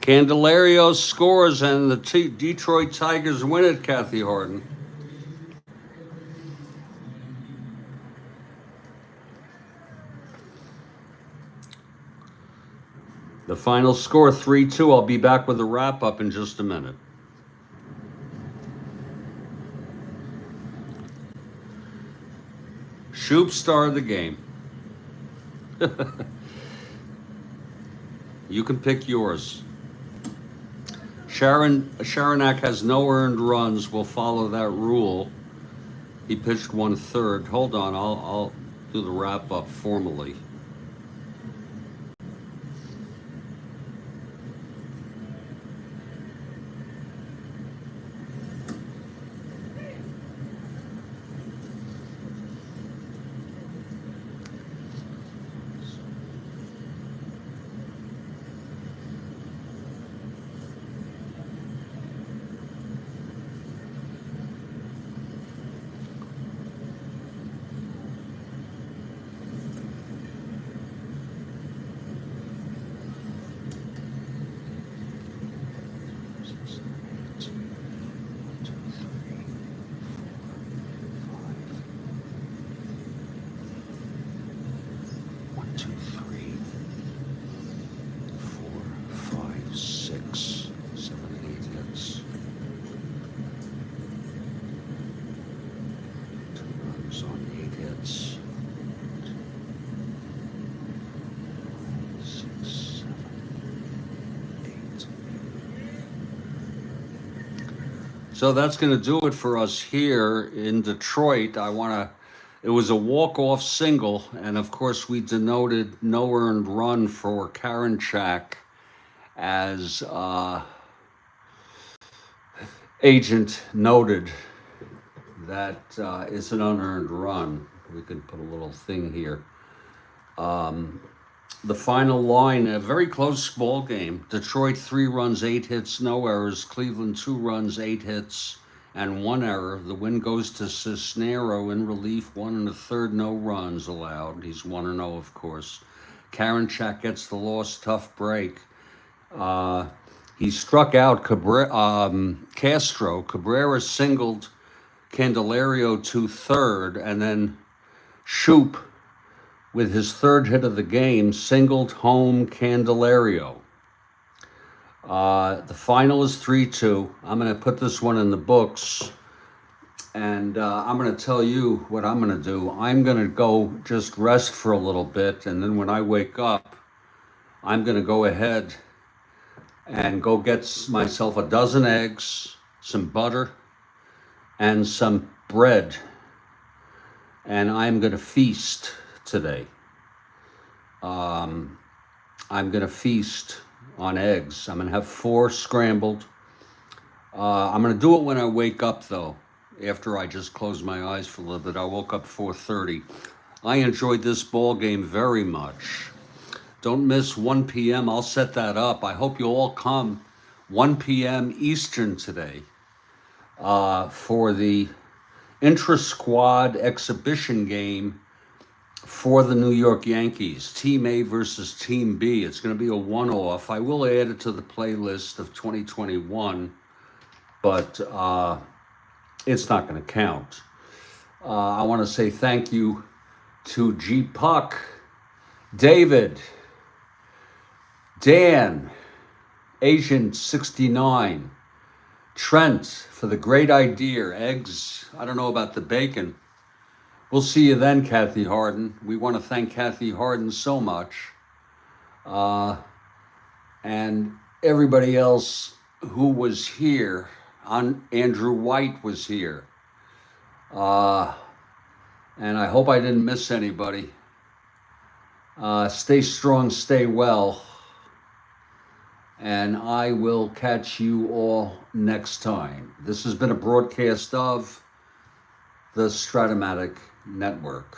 Speaker 1: Candelario scores and the Detroit Tigers win it, Kathy Harden. The final score, 3-2. I'll be back with a wrap-up in just a minute. Shoup star of the game. You can pick yours. Sharonak has no earned runs. We'll follow that rule. He pitched 1/3. Hold on, I'll do the wrap-up formally. So that's going to do it for us here in Detroit. It was a walk-off single, and of course we denoted no earned run for Karinchak as agent noted. That is an unearned run. We could put a little thing here. The final line, a very close ball game. Detroit 3 runs, 8 hits, no errors. Cleveland 2 runs, 8 hits, and 1 error. The win goes to Cisnero in relief, 1 1/3, no runs allowed. He's 1-0, of course. Karinchak gets the loss, tough break. He struck out Castro. Cabrera singled Candelario to third, and then Shoup, with his third hit of the game, singled home Candelario. The final is 3-2. I'm going to put this one in the books. And I'm going to tell you what I'm going to do. I'm going to go just rest for a little bit. And then when I wake up, I'm going to go ahead and go get myself a dozen eggs, some butter, and some bread. And I'm going to feast today. I'm going to feast on eggs. I'm going to have 4 scrambled. I'm going to do it when I wake up, though. After I just close my eyes for a little bit. I woke up 4:30. I enjoyed this ball game very much. Don't miss 1 p.m. I'll set that up. I hope you all come 1 p.m. Eastern today for the intra-squad exhibition game for the New York Yankees. Team A versus Team B. It's going to be a one-off. I will add it to the playlist of 2021, but it's not going to count. I want to say thank you to G. Puck, David, Dan, Agent 69, Trent for the great idea. Eggs, I don't know about the bacon. We'll see you then, Kathy Harden. We want to thank Kathy Harden so much. And everybody else who was here. Andrew White was here. And I hope I didn't miss anybody. Stay strong, stay well. And I will catch you all next time. This has been a broadcast of the Strat-O-Matic Network.